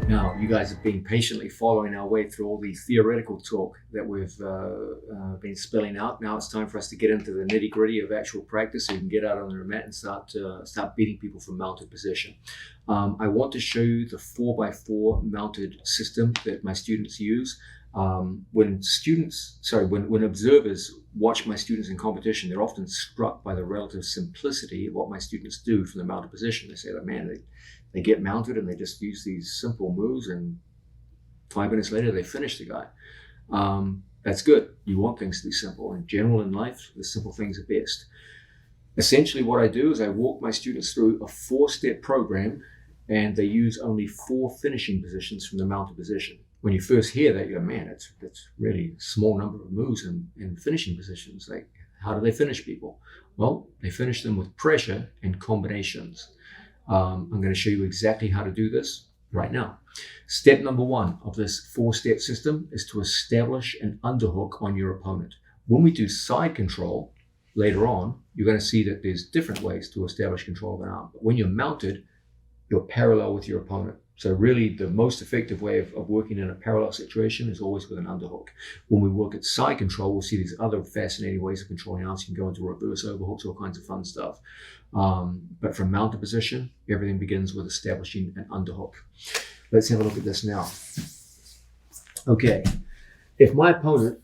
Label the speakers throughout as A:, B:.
A: Now, you guys have been patiently following our way through all the theoretical talk that we've been spilling out. Now it's time for us to get into the nitty gritty of actual practice so you can get out on the mat and start beating people from mounted position. I want to show you the 4x4 mounted system that my students use. When observers watch my students in competition, they're often struck by the relative simplicity of what my students do from the mounted position. They say that, man, they get mounted and they just use these simple moves, and 5 minutes later they finish the guy. That's good. You want things to be simple. In general, in life, the simple things are best. Essentially what I do is I walk my students through a 4-step program, and they use only 4 finishing positions from the mounted position. When you first hear that, you go, man, that's really a small number of moves in finishing positions. Like, how do they finish people? Well, they finish them with pressure and combinations. I'm going to show you exactly how to do this right now. Step number 1 of this 4-step system is to establish an underhook on your opponent. When we do side control later on, you're going to see that there's different ways to establish control of an arm. But when you're mounted, you're parallel with your opponent. So really the most effective way of working in a parallel situation is always with an underhook. When we work at side control, we'll see these other fascinating ways of controlling arms. You can go into reverse overhooks, all kinds of fun stuff. But from mounted position, everything begins with establishing an underhook. Let's have a look at this now. Okay, if my opponent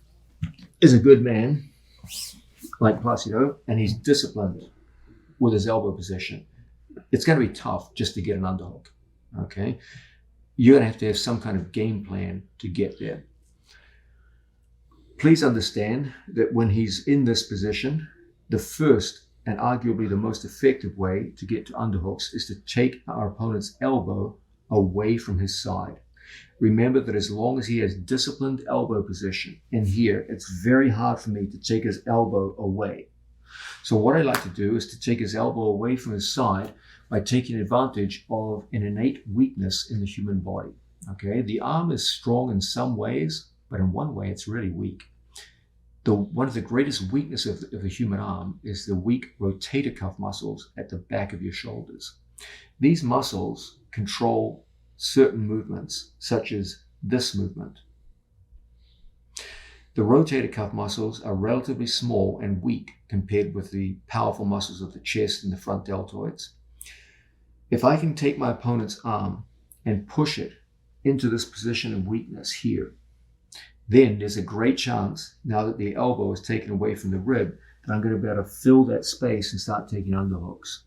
A: is a good man, like Placido, and he's disciplined with his elbow position, it's going to be tough just to get an underhook. Okay, you're going to have some kind of game plan to get there. Please understand that when he's in this position, the first and arguably the most effective way to get to underhooks is to take our opponent's elbow away from his side. Remember that as long as he has disciplined elbow position in here, it's very hard for me to take his elbow away. So what I like to do is to take his elbow away from his side by taking advantage of an innate weakness in the human body. Okay, the arm is strong in some ways, but in one way it's really weak. One of the greatest weaknesses of the human arm is the weak rotator cuff muscles at the back of your shoulders. These muscles control certain movements, such as this movement. The rotator cuff muscles are relatively small and weak compared with the powerful muscles of the chest and the front deltoids. If I can take my opponent's arm and push it into this position of weakness here, then there's a great chance, now that the elbow is taken away from the rib, that I'm going to be able to fill that space and start taking underhooks.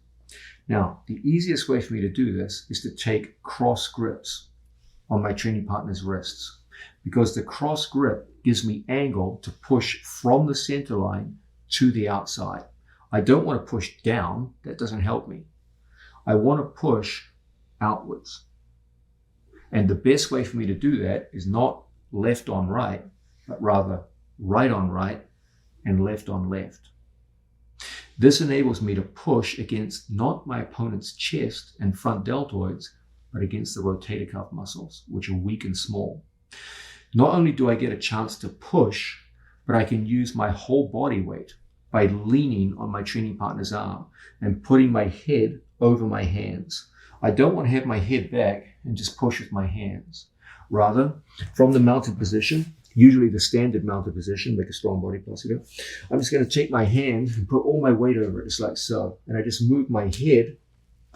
A: Now, the easiest way for me to do this is to take cross grips on my training partner's wrists, because the cross grip gives me angle to push from the center line to the outside. I don't want to push down. That doesn't help me. I want to push outwards. And the best way for me to do that is not left on right, but rather right on right and left on left. This enables me to push against not my opponent's chest and front deltoids, but against the rotator cuff muscles, which are weak and small. Not only do I get a chance to push, but I can use my whole body weight by leaning on my training partner's arm and putting my head over my hands. I don't want to have my head back and just push with my hands. Rather, from the mounted position, usually the standard mounted position, make a strong body Placido, I'm just going to take my hand and put all my weight over it, just like so. And I just move my head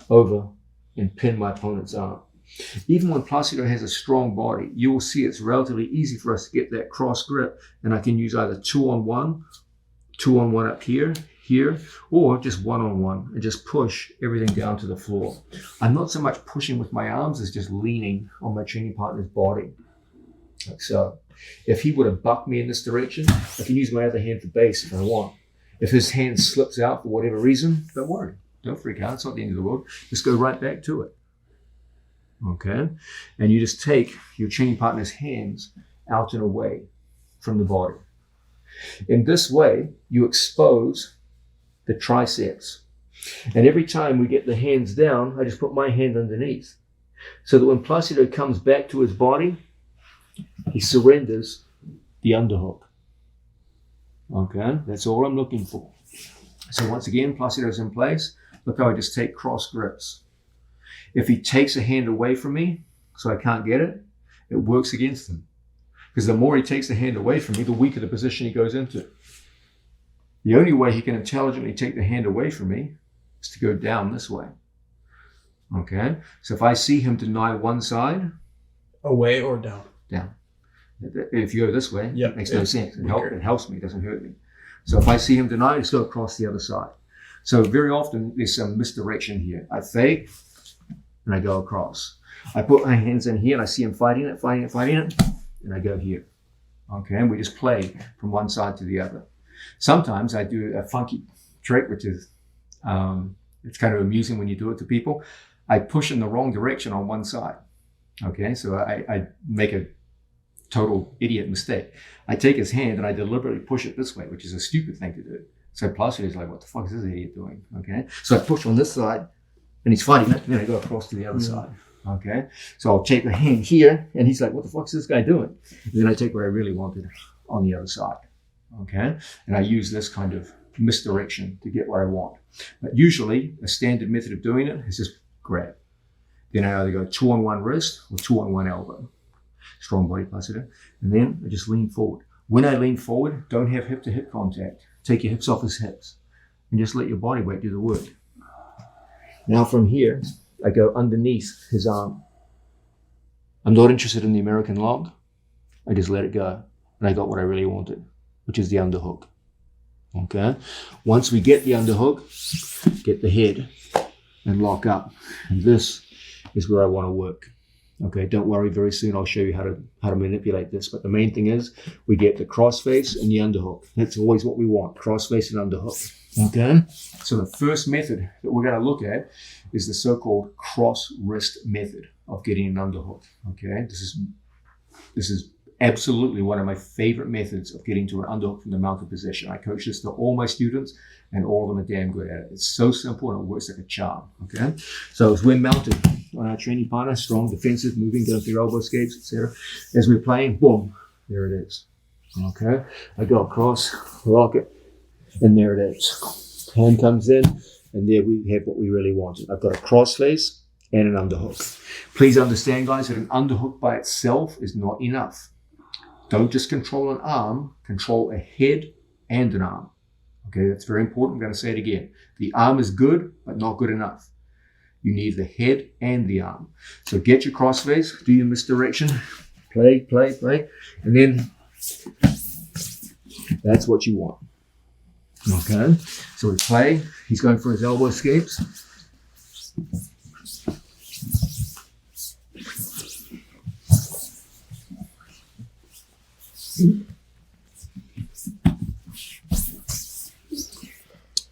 A: over and pin my opponent's arm. Even when Placido has a strong body, you will see it's relatively easy for us to get that cross grip. And I can use either 2-on-1 up here, or just 1-on-1 and just push everything down to the floor. I'm not so much pushing with my arms as just leaning on my training partner's body, like so. If he were to buck me in this direction, I can use my other hand for base if I want. If his hand slips out for whatever reason, don't worry. Don't freak out. It's not the end of the world. Just go right back to it. Okay? And you just take your training partner's hands out and away from the body. In this way, you expose the triceps. And every time we get the hands down, I just put my hand underneath, so that when Placido comes back to his body, he surrenders the underhook. Okay, that's all I'm looking for. So once again, Placido's in place. Look how I just take cross grips. If he takes a hand away from me, so I can't get it, it works against him. Because the more he takes the hand away from me, the weaker the position he goes into. The only way he can intelligently take the hand away from me is to go down this way. Okay? So if I see him deny one side.
B: Away or down?
A: Down. If you go this way,
B: yep,
A: it makes no sense. It helps me, it doesn't hurt me. So if I see him deny, I just go across the other side. So very often there's some misdirection here. I fake and I go across. I put my hands in here and I see him fighting it, and I go here. Okay, and we just play from one side to the other. Sometimes I do a funky trick, which is, it's kind of amusing when you do it to people. I push in the wrong direction on one side. Okay, so I make a total idiot mistake. I take his hand and I deliberately push it this way, which is a stupid thing to do. So Placido's like, what the fuck is this idiot doing? Okay, so I push on this side and he's fighting it, and then I go across to the other side. Okay, so I'll take the hand here and he's like, what the fuck is this guy doing? And then I take what I really wanted on the other side. Okay, and I use this kind of misdirection to get what I want. But usually a standard method of doing it is just grab. Then I either go 2 on one wrist or 2 on one elbow. Strong body Placido. And then I just lean forward. When I lean forward, don't have hip to hip contact. Take your hips off his hips and just let your body weight do the work. Now from here, I go underneath his arm. I'm not interested in the American lock. I just let it go. And I got what I really wanted, which is the underhook. Okay. Once we get the underhook, get the head and lock up. And this is where I want to work. Okay, don't worry, very soon I'll show you how to manipulate this. But the main thing is we get the cross face and the underhook. That's always what we want, cross face and underhook. Okay, so the first method that we're going to look at is the so-called cross wrist method of getting an underhook. Okay, this is absolutely one of my favorite methods of getting to an underhook from the mounted position. I coach this to all my students, and all of them are damn good at it. It's so simple and it works like a charm. Okay, so as we're mounted on our training partner, strong, defensive, moving, going through elbow escapes, etc. As we're playing, boom, there it is. Okay, I go across, lock it, and there it is. Hand comes in, and there we have what we really wanted. I've got a cross face and an underhook. Please understand, guys, that an underhook by itself is not enough. Don't just control an arm, control a head and an arm. Okay, that's very important. I'm going to say it again. The arm is good, but not good enough. You need the head and the arm. So get your cross face, do your misdirection, play, and then that's what you want. Okay, so we play. He's going for his elbow escapes.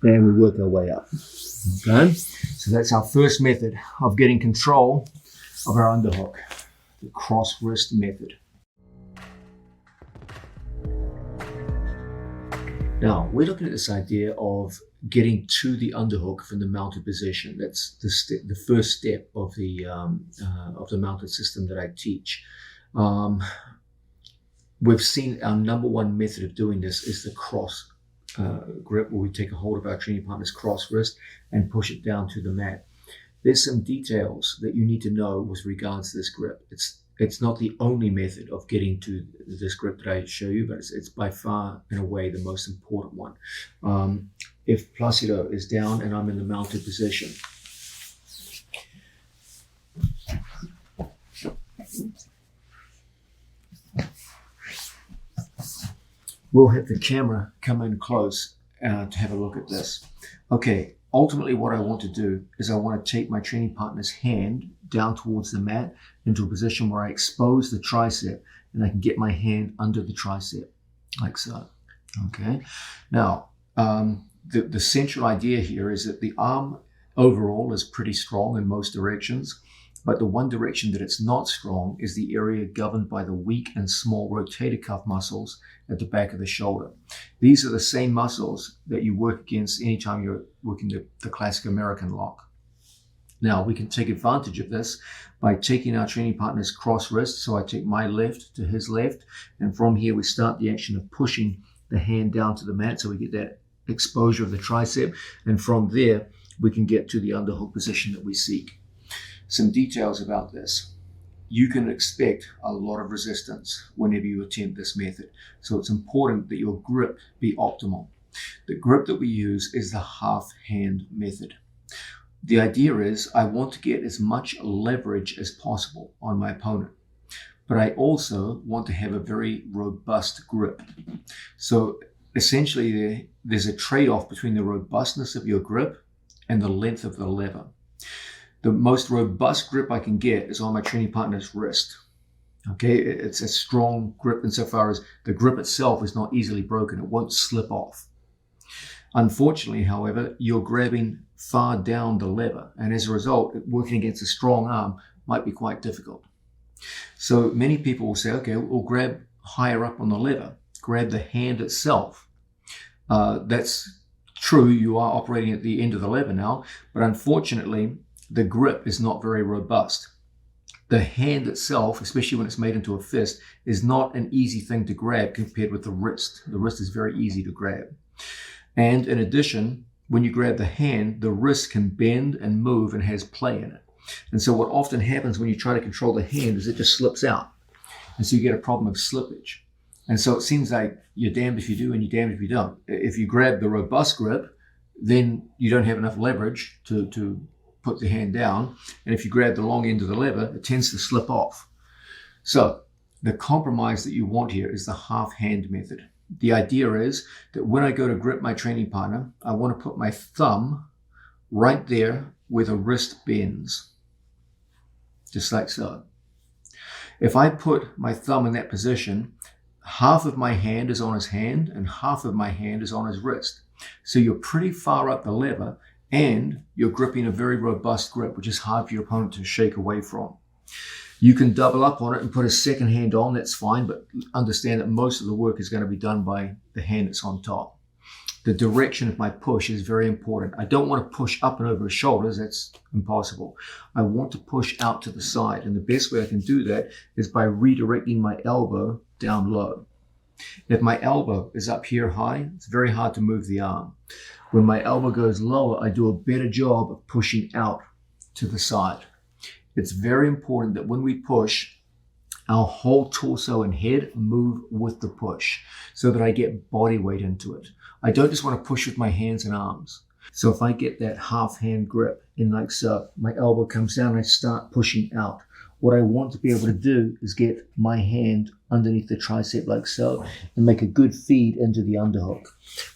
A: And we work our way up. Okay, so that's our first method of getting control of our underhook, the cross wrist method. Now, we're looking at this idea of getting to the underhook from the mounted position. That's the first step of the mounted system that I teach. We've seen our number one method of doing this is the cross grip, where we take a hold of our training partner's cross wrist and push it down to the mat. There's some details that you need to know with regards to this grip. It's not the only method of getting to this grip that I show you, but it's by far and away the most important one. If Placido is down and I'm in the mounted position, we'll have the camera come in close to have a look at this. Okay, ultimately what I want to do is I want to take my training partner's hand down towards the mat into a position where I expose the tricep and I can get my hand under the tricep, like so. Okay, now the central idea here is that the arm overall is pretty strong in most directions, but the one direction that it's not strong is the area governed by the weak and small rotator cuff muscles at the back of the shoulder. These are the same muscles that you work against anytime you're working the classic American lock. Now, we can take advantage of this by taking our training partner's cross wrist. So I take my left to his left, and from here we start the action of pushing the hand down to the mat so we get that exposure of the tricep, and from there we can get to the underhook position that we seek. Some details about this. you can expect a lot of resistance whenever you attempt this method. So it's important that your grip be optimal. The grip that we use is the half hand method. The idea is I want to get as much leverage as possible on my opponent, but I also want to have a very robust grip. So essentially there's a trade-off between the robustness of your grip and the length of the lever. The most robust grip I can get is on my training partner's wrist. Okay, it's a strong grip insofar as the grip itself is not easily broken. It won't slip off. Unfortunately, however, you're grabbing far down the lever, and as a result, working against a strong arm might be quite difficult. So many people will say, okay, we'll grab higher up on the lever, grab the hand itself. That's true, you are operating at the end of the lever now, but unfortunately, the grip is not very robust. The hand itself, especially when it's made into a fist, is not an easy thing to grab compared with the wrist. The wrist is very easy to grab. And in addition, when you grab the hand, the wrist can bend and move and has play in it. And so what often happens when you try to control the hand is it just slips out. And so you get a problem of slippage. And so it seems like you're damned if you do and you're damned if you don't. If you grab the robust grip, then you don't have enough leverage to put the hand down. And if you grab the long end of the lever, it tends to slip off. So the compromise that you want here is the half hand method. The idea is that when I go to grip my training partner, I want to put my thumb right there where the wrist bends, just like so. If I put my thumb in that position, half of my hand is on his hand and half of my hand is on his wrist. So you're pretty far up the lever and you're gripping a very robust grip, which is hard for your opponent to shake away from. You can double up on it and put a second hand on, that's fine, but understand that most of the work is going to be done by the hand that's on top. The direction of my push is very important. I don't want to push up and over his shoulders, that's impossible. I want to push out to the side, and the best way I can do that is by redirecting my elbow down low. If my elbow is up here high, it's very hard to move the arm. When my elbow goes lower, I do a better job of pushing out to the side. It's very important that when we push, our whole torso and head move with the push so that I get body weight into it. I don't just want to push with my hands and arms. So if I get that half hand grip in like so, my elbow comes down and I start pushing out. What I want to be able to do is get my hand underneath the tricep like so and make a good feed into the underhook.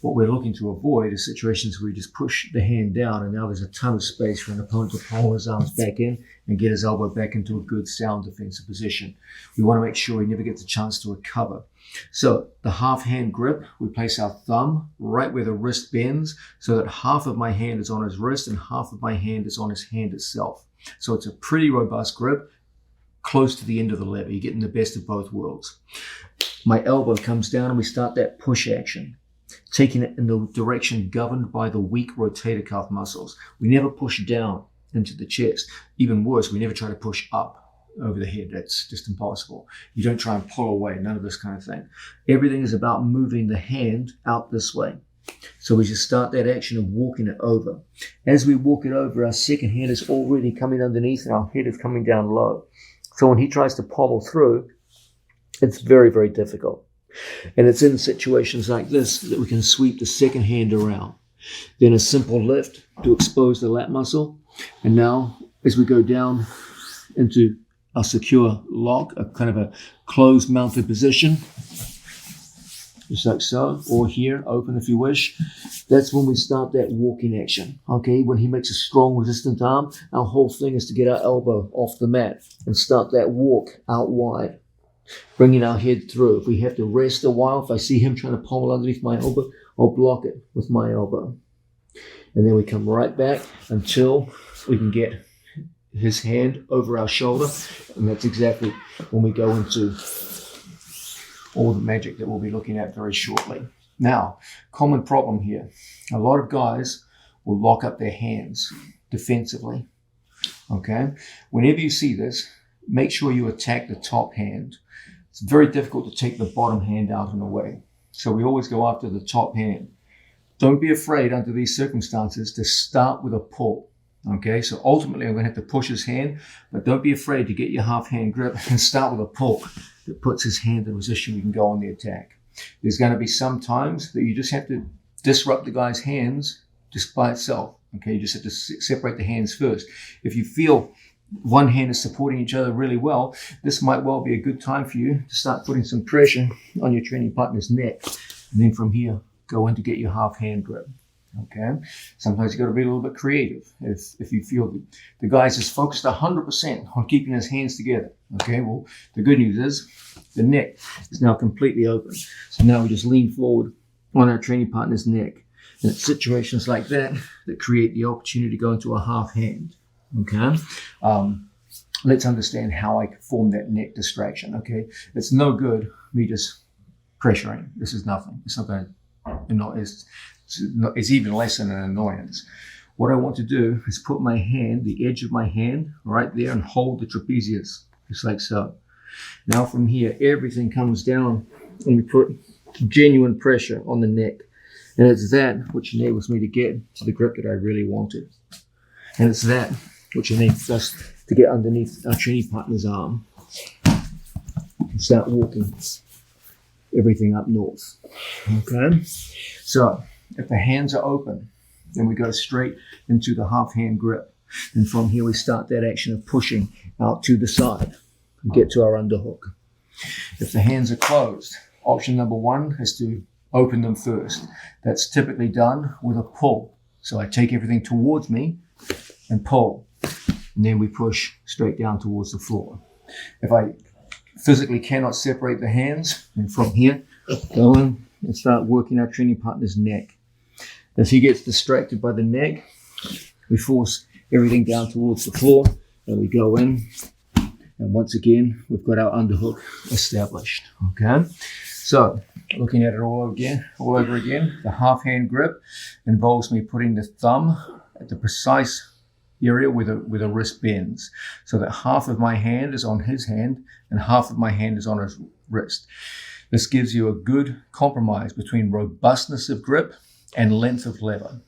A: What we're looking to avoid is situations where you just push the hand down and now there's a ton of space for an opponent to pull his arms back in and get his elbow back into a good sound defensive position. We want to make sure he never gets a chance to recover. So the half hand grip, we place our thumb right where the wrist bends so that half of my hand is on his wrist and half of my hand is on his hand itself. So it's a pretty robust grip, close to the end of the lever. You're getting the best of both worlds. My elbow comes down and we start that push action, taking it in the direction governed by the weak rotator cuff muscles. We never push down into the chest. Even worse, we never try to push up over the head. That's just impossible. You don't try and pull away, none of this kind of thing. Everything is about moving the hand out this way. So we just start that action of walking it over. As we walk it over, our second hand is already coming underneath and our head is coming down low. So when he tries to pommel through, it's very, very difficult. And it's in situations like this that we can sweep the second hand around. Then a simple lift to expose the lat muscle. And now as we go down into a secure lock, a kind of a closed mounted position, just like so, or here, open if you wish. That's when we start that walking action. Okay, when he makes a strong resistant arm, our whole thing is to get our elbow off the mat and start that walk out wide, bringing our head through. If we have to rest a while, if I see him trying to pommel underneath my elbow, I'll block it with my elbow. And then we come right back until we can get his hand over our shoulder. And that's exactly when we go into all the magic that we'll be looking at very shortly. Now, common problem here. A lot of guys will lock up their hands defensively. Okay? Whenever you see this, make sure you attack the top hand. It's very difficult to take the bottom hand out in the way. So we always go after the top hand. Don't be afraid under these circumstances to start with a pull. Okay, so ultimately I'm going to have to push his hand, but don't be afraid to get your half hand grip and start with a pull that puts his hand in a position we can go on the attack. There's going to be some times that you just have to disrupt the guy's hands just by itself. Okay, you just have to separate the hands first. If you feel one hand is supporting each other really well, this might well be a good time for you to start putting some pressure on your training partner's neck. And then from here, go in to get your half hand grip. Okay, sometimes you got to be a little bit creative. If you feel the guy's just focused 100% on keeping his hands together. Okay, well, the good news is the neck is now completely open. So now we just lean forward on our training partner's neck. And it's situations like that that create the opportunity to go into a half hand. Okay, let's understand how I form that neck distraction. Okay, it's no good me just pressuring. This is nothing. It's not going to, it's even less than an annoyance. What I want to do is put my hand, the edge of my hand, right there, and hold the trapezius, just like so. Now from here, everything comes down, and we put genuine pressure on the neck. And it's that which enables me to get to the grip that I really wanted. And it's that which enables us to get underneath our training partner's arm and start walking everything up north. Okay? So, if the hands are open, then we go straight into the half hand grip. And from here we start that action of pushing out to the side and get to our underhook. If the hands are closed, option number one is to open them first. That's typically done with a pull. So I take everything towards me and pull. And then we push straight down towards the floor. If I physically cannot separate the hands, and from here, go in and start working our training partner's neck. As he gets distracted by the neck, we force everything down towards the floor, and we go in. And once again, we've got our underhook established. Okay? So, looking at it all over again, the half hand grip involves me putting the thumb at the precise area where the wrist bends, so that half of my hand is on his hand and half of my hand is on his wrist. This gives you a good compromise between robustness of grip and length of lever,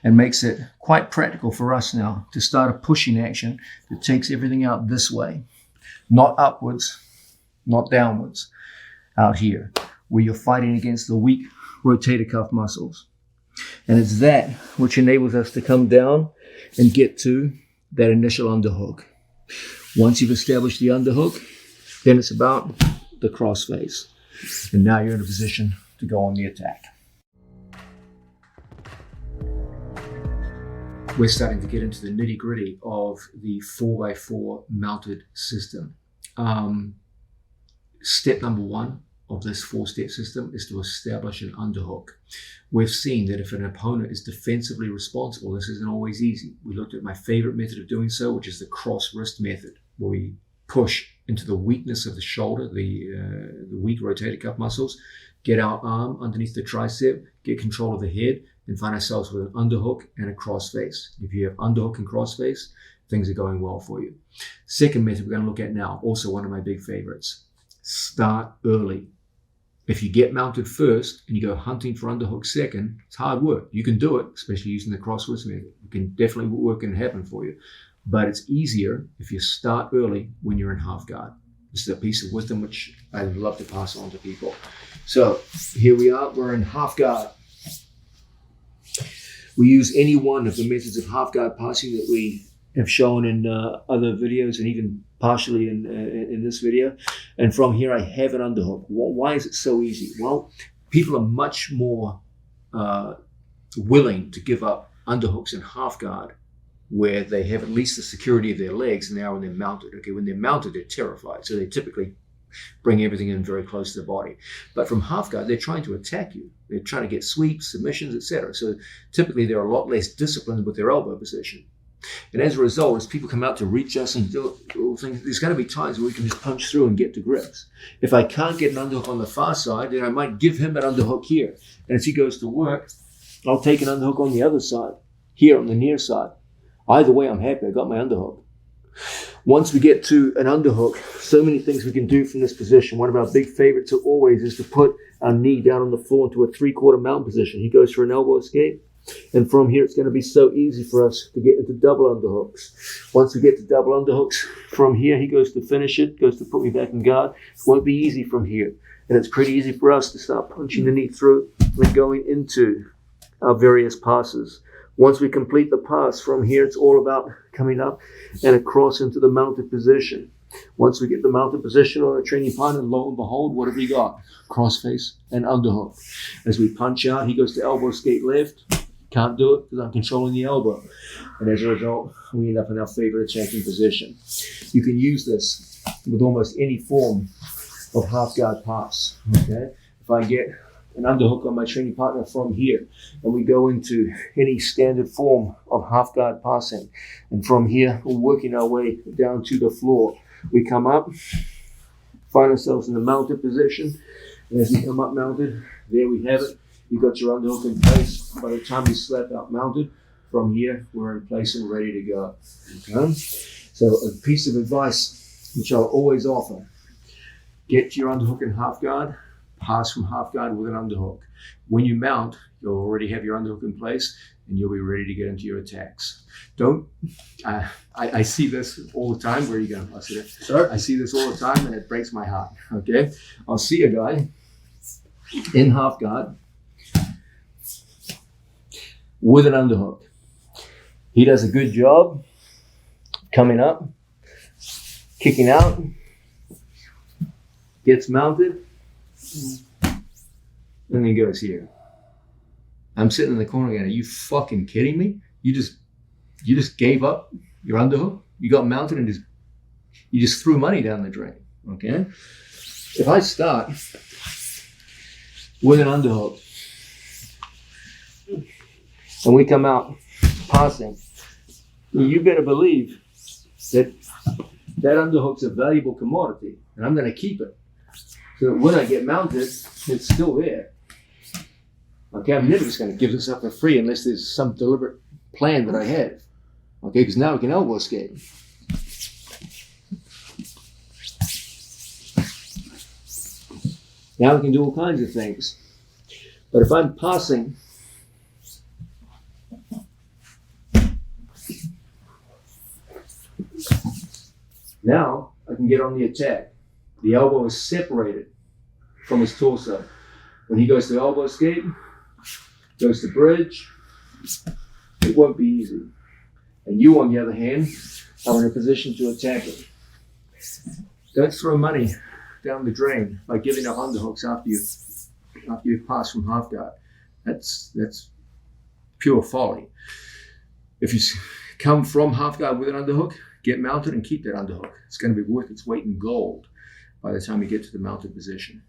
A: and makes it quite practical for us now to start a pushing action that takes everything out this way, not upwards, not downwards, out here, where you're fighting against the weak rotator cuff muscles. And it's that which enables us to come down and get to that initial underhook. Once you've established the underhook, then it's about the crossface. And now you're in a position to go on the attack. We're starting to get into the nitty-gritty of the 4x4 mounted system. Step number one of this 4-step system is to establish an underhook. We've seen that if an opponent is defensively responsible, this isn't always easy. We looked at my favorite method of doing so, which is the cross wrist method, where we push into the weakness of the shoulder, the weak rotator cuff muscles, get our arm underneath the tricep, get control of the head, and find ourselves with an underhook and a crossface. If you have underhook and crossface, things are going well for you. Second method we're going to look at now, also one of my big favorites. Start early. If you get mounted first and you go hunting for underhook second, it's hard work. You can do it, especially using the cross wrist method. It can definitely work and happen for you. But it's easier if you start early when you're in half guard. This is a piece of wisdom which I would love to pass on to people. So here we are, we're in half guard. We use any one of the methods of half guard passing that we have shown in other videos and even partially in this video. And from here I have an underhook. Why is it so easy? Well, people are much more willing to give up underhooks in half guard where they have at least the security of their legs than they are when they're mounted. Okay, when they're mounted, they're terrified. So they typically bring everything in very close to the body. But from half guard, they're trying to attack you. They're trying to get sweeps, submissions, etc. So typically they're a lot less disciplined with their elbow position. And as a result, as people come out to reach us and do things, there's going to be times where we can just punch through and get to grips. If I can't get an underhook on the far side, then I might give him an underhook here. And as he goes to work, I'll take an underhook on the other side, here on the near side. Either way, I'm happy. I got my underhook. Once we get to an underhook, so many things we can do from this position. One of our big favorites always is to put our knee down on the floor into a 3/4 mount position. He goes for an elbow escape. And from here, it's going to be so easy for us to get into double underhooks. Once we get to double underhooks, from here, he goes to finish it, goes to put me back in guard. It won't be easy from here. And it's pretty easy for us to start punching the knee through and going into our various passes. Once we complete the pass, from here, it's all about coming up and across into the mounted position. Once we get the mounted position on a training partner, lo and behold, what have we got? Crossface and underhook. As we punch out, he goes to elbow skate left. Can't do it because I'm controlling the elbow. And as a result, we end up in our favorite attacking position. You can use this with almost any form of half guard pass. Okay? If I get an underhook on my training partner from here, and we go into any standard form of half guard passing, and from here, we're working our way down to the floor. We come up, find ourselves in the mounted position, and as we come up mounted, there we have it. You've got your underhook in place. By the time you slap out mounted, from here, we're in place and ready to go. Okay? So a piece of advice which I'll always offer: get your underhook in half guard, pass from half guard with an underhook. When you mount, you'll already have your underhook in place and you'll be ready to get into your attacks. I see this all the time. Where are you going? I see it.
B: Sorry?
A: I see this all the time and it breaks my heart. Okay? I'll see a guy in half guard with an underhook. He does a good job coming up, kicking out, gets mounted, and then goes here. I'm sitting in the corner going, are you fucking kidding me? You just gave up your underhook? You got mounted and you just threw money down the drain, okay? If I start with an underhook and we come out passing, you better believe that underhook's a valuable commodity and I'm going to keep it. So that when I get mounted, it's still there. Okay, I'm never just going to give this up for free unless there's some deliberate plan that I have. Okay, because now we can elbow skate. Now we can do all kinds of things. But if I'm passing, now I can get on the attack. The elbow is separated from his torso. When he goes to elbow skate, goes to bridge, it won't be easy. And you, on the other hand, are in a position to attack it. Don't throw money down the drain by giving up underhooks after you've passed from half guard. That's pure folly. If you come from half guard with an underhook, get mounted and keep that underhook. It's going to be worth its weight in gold by the time you get to the mounted position.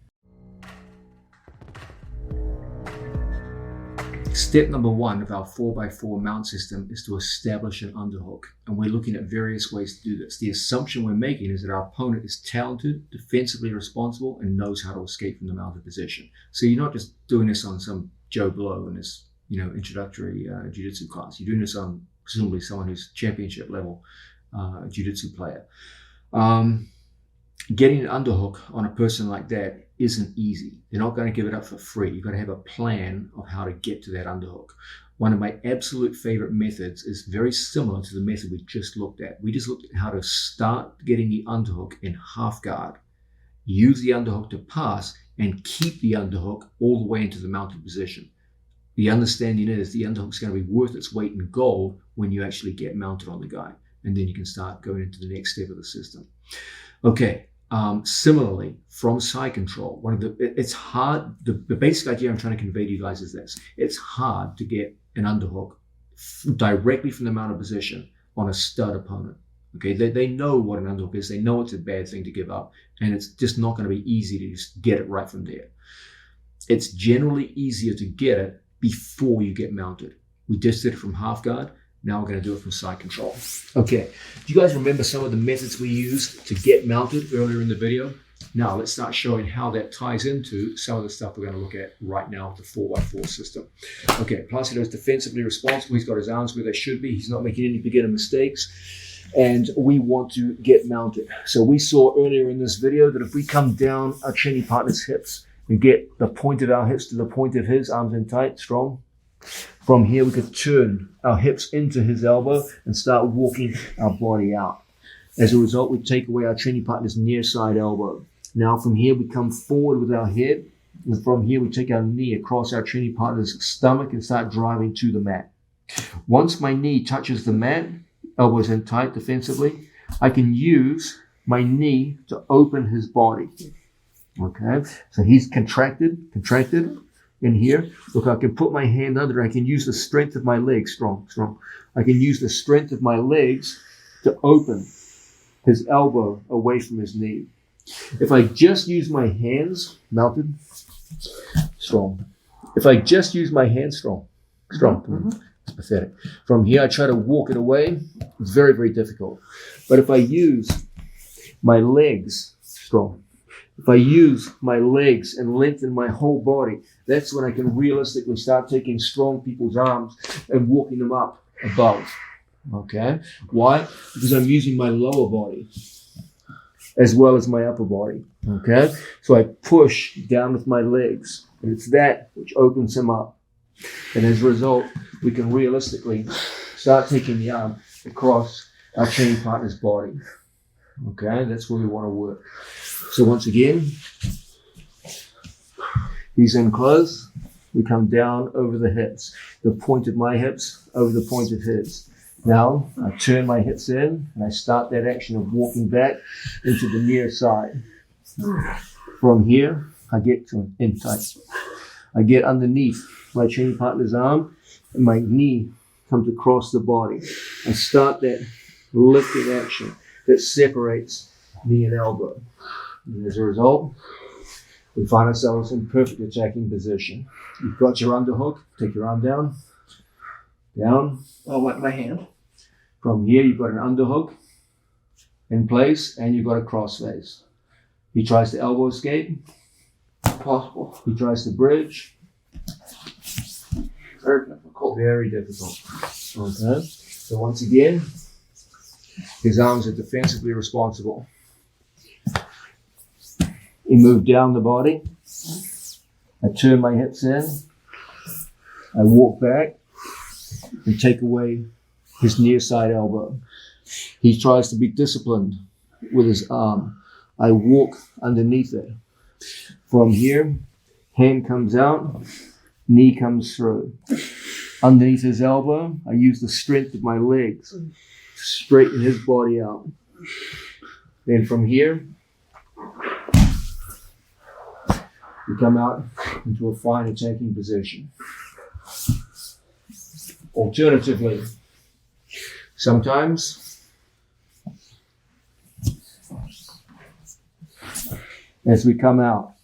A: Step number 1 of our 4x4 mount system is to establish an underhook. And we're looking at various ways to do this. The assumption we're making is that our opponent is talented, defensively responsible, and knows how to escape from the mounted position. So you're not just doing this on some Joe Blow in this, introductory jiu-jitsu class. You're doing this on presumably someone who's championship level jiu-jitsu player. Getting an underhook on a person like that isn't easy. They're not going to give it up for free. You've got to have a plan of how to get to that underhook. One of my absolute favorite methods is very similar to the method we just looked at. We just looked at how to start getting the underhook in half guard, use the underhook to pass, and keep the underhook all the way into the mounted position. The understanding is the underhook's going to be worth its weight in gold when you actually get mounted on the guy. And then you can start going into the next step of the system. Okay. Similarly, from side control, it's hard. The basic idea I'm trying to convey to you guys is this: it's hard to get an underhook directly from the mounted position on a stud opponent. Okay, they know what an underhook is. They know it's a bad thing to give up, and it's just not going to be easy to just get it right from there. It's generally easier to get it before you get mounted. We just did it from half guard. Now we're going to do it from side control. Okay, do you guys remember some of the methods we used to get mounted earlier in the video? Now let's start showing how that ties into some of the stuff we're going to look at right now with the 4x4 system. Okay, Placido is defensively responsible. He's got his arms where they should be. He's not making any beginner mistakes. And we want to get mounted. So we saw earlier in this video that if we come down our training partner's hips and get the point of our hips to the point of his, arms in tight, strong, From here, we could turn our hips into his elbow and start walking our body out. As a result, we take away our training partner's near side elbow. Now from here, we come forward with our head. And from here, we take our knee across our training partner's stomach and start driving to the mat. Once my knee touches the mat, elbows in tight defensively, I can use my knee to open his body. Okay, so he's contracted in here. Look, I can put my hand under. I can use the strength of my legs, strong. I can use the strength of my legs to open his elbow away from his knee. If I just use my hands, mounted, strong. If I just use my hands, strong. It's pathetic. From here, I try to walk it away. It's very, very difficult. But if I use my legs, strong. If I use my legs and lengthen my whole body, that's when I can realistically start taking strong people's arms and walking them up above. Okay? Why? Because I'm using my lower body as well as my upper body. Okay? So I push down with my legs, and it's that which opens him up. And as a result, we can realistically start taking the arm across our training partner's body. Okay? That's where we want to work. So once again, he's in close. We come down over the hips. The point of my hips over the point of his. Now, I turn my hips in and I start that action of walking back into the near side. From here, I get to in tight. I get underneath my training partner's arm and my knee comes across the body. I start that lifting action that separates knee and elbow. And as a result, we find ourselves in perfect attacking position. You've got your underhook. Take your arm down. Down.
B: Oh, what, my hand?
A: From here, you've got an underhook in place, and you've got a crossface. He tries to elbow escape.
B: Impossible.
A: He tries to bridge.
B: Very difficult.
A: Very difficult. Okay. So once again, his arms are defensively responsible. He moved down the body. I turn my hips in. I walk back and take away his near side elbow. He tries to be disciplined with his arm. I walk underneath it. From here, hand comes out, knee comes through. Underneath his elbow, I use the strength of my legs to straighten his body out. Then from here, we come out into a fine attacking position. Alternatively, sometimes, as we come out,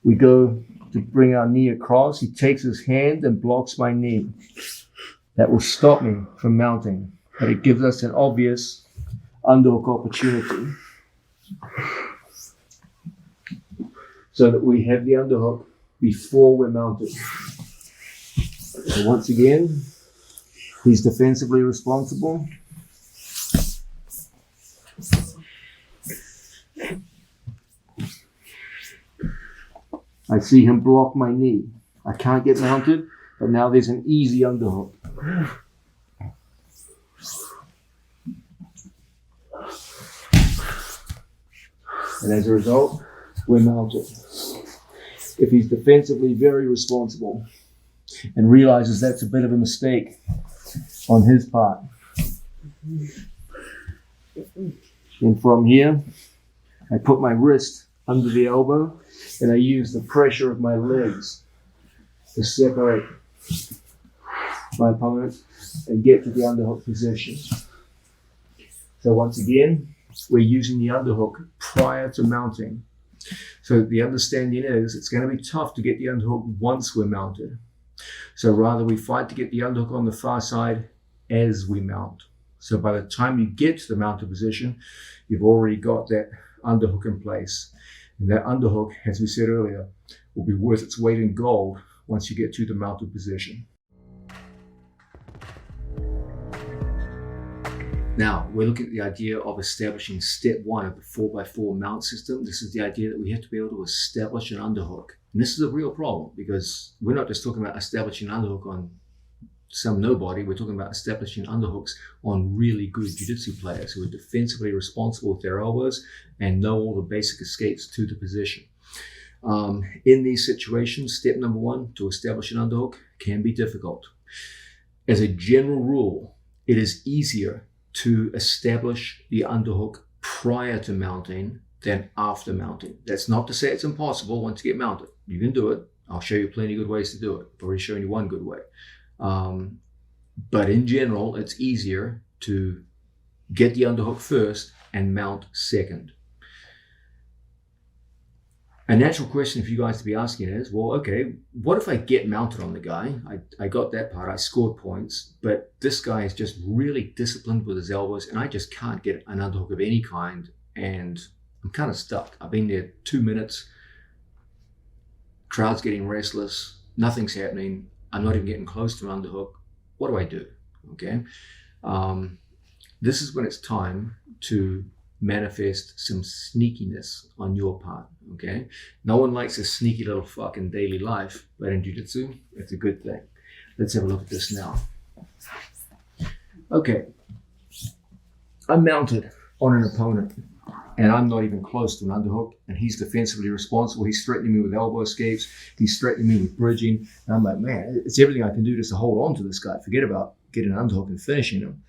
A: we go to bring our knee across. He takes his hand and blocks my knee. That will stop me from mounting, but it gives us an obvious underhook opportunity. So that we have the underhook before we're mounted. So once again, he's defensively responsible. I see him block my knee. I can't get mounted, but now there's an easy underhook. And as a result, we're mounted. If he's defensively very responsible and realizes that's a bit of a mistake on his part, and from here, I put my wrist under the elbow and I use the pressure of my legs to separate my opponent and get to the underhook position. So once again, we're using the underhook prior to mounting. So the understanding is it's going to be tough to get the underhook once we're mounted. So rather we fight to get the underhook on the far side as we mount. So by the time you get to the mounted position, you've already got that underhook in place. And that underhook, as we said earlier, will be worth its weight in gold once you get to the mounted position. Now, we're looking at the idea of establishing step one of the 4x4 mount system. This is the idea that we have to be able to establish an underhook. And this is a real problem because we're not just talking about establishing an underhook on some nobody. We're talking about establishing underhooks on really good jiu-jitsu players who are defensively responsible with their elbows and know all the basic escapes to the position. In these situations, step number one, to establish an underhook, can be difficult. As a general rule, it is easier to establish the underhook prior to mounting than after mounting. That's not to say it's impossible once you get mounted. You can do it. I'll show you plenty of good ways to do it. I've already shown you one good way. But in general, it's easier to get the underhook first and mount second. A natural question for you guys to be asking is, well, okay, what if I get mounted on the guy? I got that part, I scored points, but this guy is just really disciplined with his elbows and I just can't get an underhook of any kind and I'm kind of stuck. I've been there 2 minutes, crowd's getting restless, nothing's happening, I'm not even getting close to an underhook. What do I do? Okay, this is when it's time to manifest some sneakiness on your part. Okay, no one likes a sneaky little fuck in daily life, but in jiu-jitsu, it's a good thing. Let's have a look at this now. Okay, I'm mounted on an opponent and I'm not even close to an underhook and he's defensively responsible. He's threatening me with elbow escapes. He's threatening me with bridging. And I'm like, man, it's everything I can do just to hold on to this guy. Forget about getting an underhook and finishing him.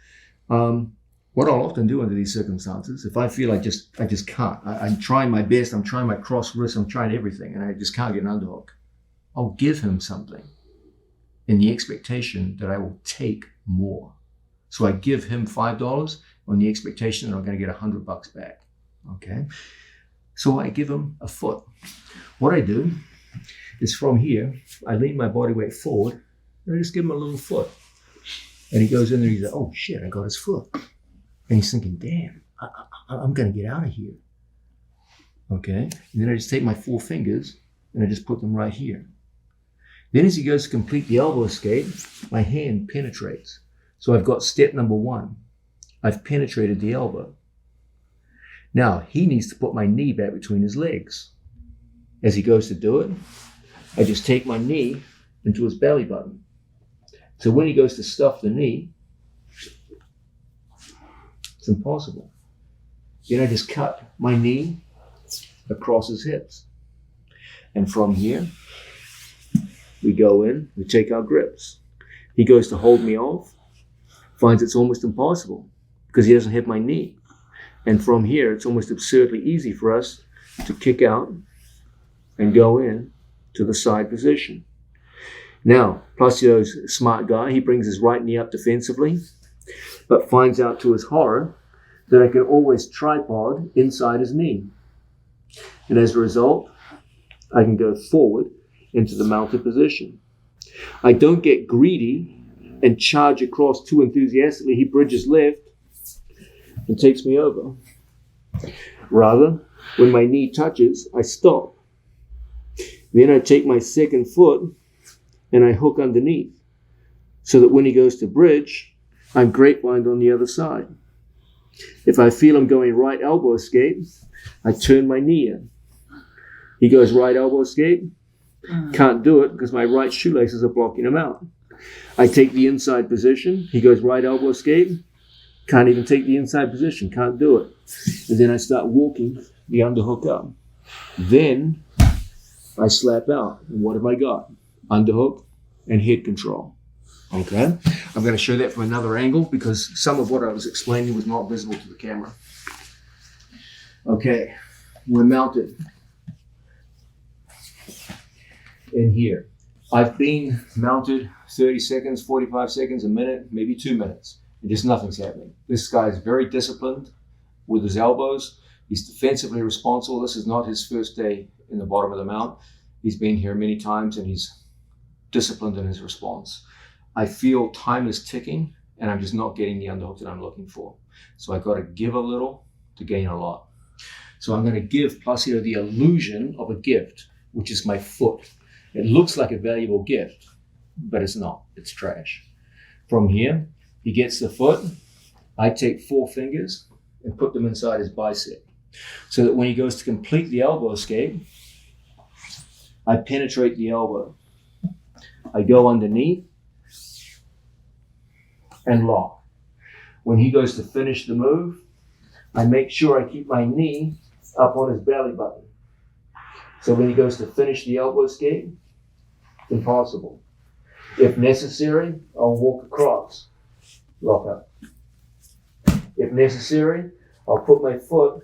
A: What I'll often do under these circumstances, if I feel I just can't, I'm trying my best, I'm trying my cross wrist, I'm trying everything, and I just can't get an underhook, I'll give him something in the expectation that I will take more. So I give him $5 on the expectation that I'm going to get $100 back. Okay, so I give him a foot. What I do is from here, I lean my body weight forward, and I just give him a little foot. And he goes in there, he's like, oh shit, I got his foot. And he's thinking, damn, I'm going to get out of here. Okay. And then I just take my 4 fingers and I just put them right here. Then as he goes to complete the elbow escape, my hand penetrates. So I've got step number 1. I've penetrated the elbow. Now he needs to put my knee back between his legs. As he goes to do it, I just take my knee into his belly button. So when he goes to stuff the knee, it's impossible. Then I just cut my knee across his hips. And from here, we go in, we take our grips. He goes to hold me off, finds it's almost impossible because he doesn't have my knee. And from here, it's almost absurdly easy for us to kick out and go in to the side position. Now, Placio's a smart guy. He brings his right knee up defensively, but finds out to his horror that I can always tripod inside his knee. And as a result, I can go forward into the mounted position. I don't get greedy and charge across too enthusiastically. He bridges left and takes me over. Rather, when my knee touches, I stop. Then I take my second foot and I hook underneath so that when he goes to bridge, I'm grapelined on the other side. If I feel him going right elbow escape, I turn my knee in. He goes right elbow escape. Can't do it because my right shoelaces are blocking him out. I take the inside position. He goes right elbow escape. Can't even take the inside position. Can't do it. And then I start walking the underhook up. Then I slap out. And what have I got? Underhook and head control. Okay, I'm going to show that from another angle because some of what I was explaining was not visible to the camera. Okay, we're mounted in here. I've been mounted 30 seconds, 45 seconds, a minute, maybe 2 minutes, and just nothing's happening. This guy is very disciplined with his elbows. He's defensively responsible. This is not his first day in the bottom of the mount. He's been here many times and he's disciplined in his response. I feel time is ticking and I'm just not getting the underhook that I'm looking for. So I've got to give a little to gain a lot. So I'm going to give Placido the illusion of a gift, which is my foot. It looks like a valuable gift, but it's not. It's trash. From here, he gets the foot. I take 4 fingers and put them inside his bicep so that when he goes to complete the elbow escape, I penetrate the elbow. I go underneath and lock. When he goes to finish the move, I make sure I keep my knee up on his belly button. So when he goes to finish the elbow escape, it's impossible. If necessary, I'll walk across, lock up. If necessary, I'll put my foot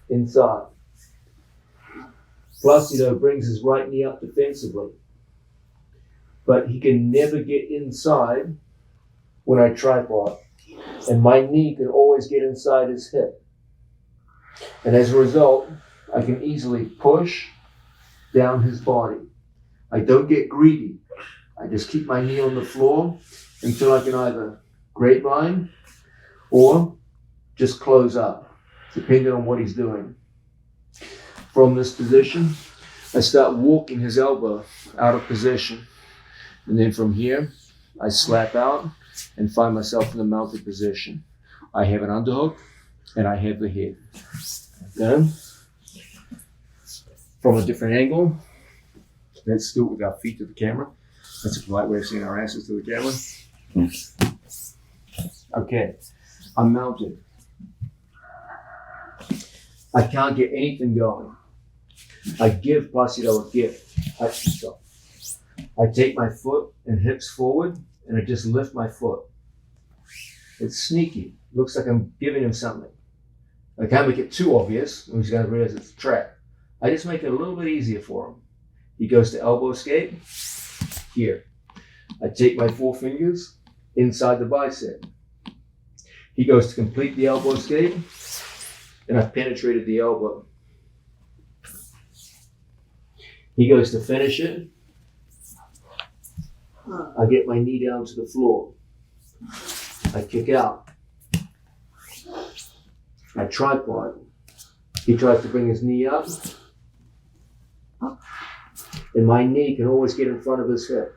A: inside. Placido brings his right knee up defensively, but he can never get inside when I tripod, and my knee can always get inside his hip. And as a result, I can easily push down his body. I don't get greedy. I just keep my knee on the floor until I can either grapevine or just close up, depending on what he's doing. From this position, I start walking his elbow out of position. And then from here, I slap out and find myself in the mounted position. I have an underhook and I have the head. Okay? From a different angle, let's do it with our feet to the camera. That's a polite way of saying our asses to the camera. Okay, I'm mounted. I can't get anything going. I give Placido a gift. I take my foot and hips forward and I just lift my foot. It's sneaky. Looks like I'm giving him something. I can't make it too obvious, or he's going to realize it's a trap. I just make it a little bit easier for him. He goes to elbow escape. Here. I take my 4 fingers inside the bicep. He goes to complete the elbow escape, and I've penetrated the elbow. He goes to finish it. I get my knee down to the floor. I kick out. I tripod. He tries to bring his knee up. And my knee can always get in front of his hip.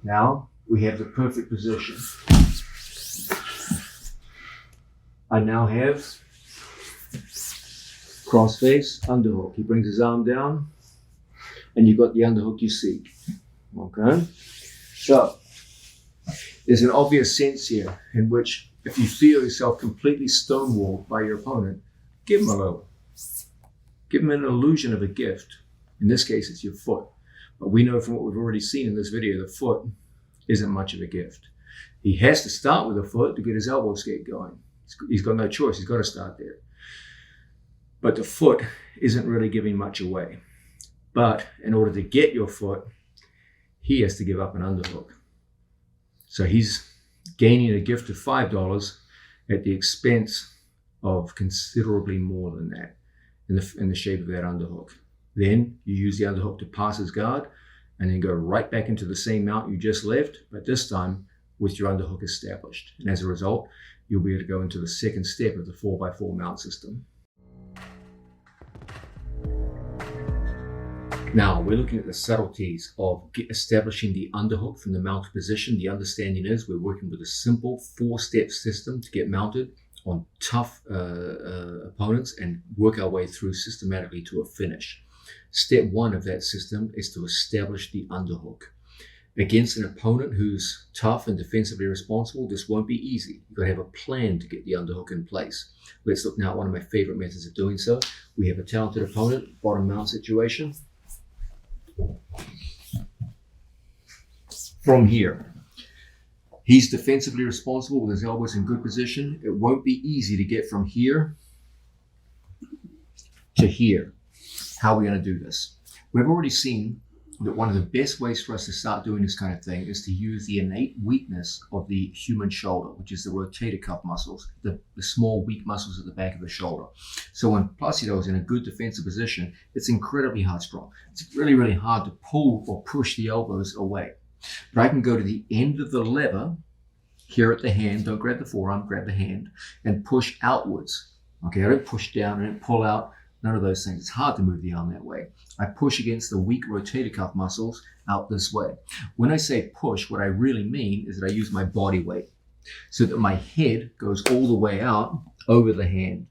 A: Now we have the perfect position. I now have crossface underhook. He brings his arm down and you've got the underhook you seek. Okay? So there's an obvious sense here in which if you feel yourself completely stonewalled by your opponent, give him a little. Give him an illusion of a gift. In this case, it's your foot. But we know from what we've already seen in this video, the foot isn't much of a gift. He has to start with a foot to get his elbow escape going. He's got no choice. He's got to start there. But the foot isn't really giving much away. But in order to get your foot, he has to give up an underhook. So he's gaining a gift of $5 at the expense of considerably more than that in the shape of that underhook. Then you use the underhook to pass his guard and then go right back into the same mount you just left, but this time with your underhook established. And as a result, you'll be able to go into the second step of the 4x4 mount system. Now, we're looking at the subtleties of establishing the underhook from the mounted position. The understanding is we're working with a simple 4-step system to get mounted on tough opponents and work our way through systematically to a finish. Step 1 of that system is to establish the underhook. Against an opponent who's tough and defensively responsible, this won't be easy. You've got to have a plan to get the underhook in place. Let's look now at one of my favorite methods of doing so. We have a talented opponent, bottom mount situation. From here, he's defensively responsible with his elbows in good position. It won't be easy to get from here to here. How are we going to do this? We've already seen that one of the best ways for us to start doing this kind of thing is to use the innate weakness of the human shoulder, which is the rotator cuff muscles, the small weak muscles at the back of the shoulder. So when Placido is in a good defensive position, it's incredibly hard strong. It's really, really hard to pull or push the elbows away. But I can go to the end of the lever here at the hand, don't grab the forearm, grab the hand, and push outwards. Okay, I don't push down, I don't pull out, none of those things. It's hard to move the arm that way. I push against the weak rotator cuff muscles out this way. When I say push, what I really mean is that I use my body weight so that my head goes all the way out over the hand.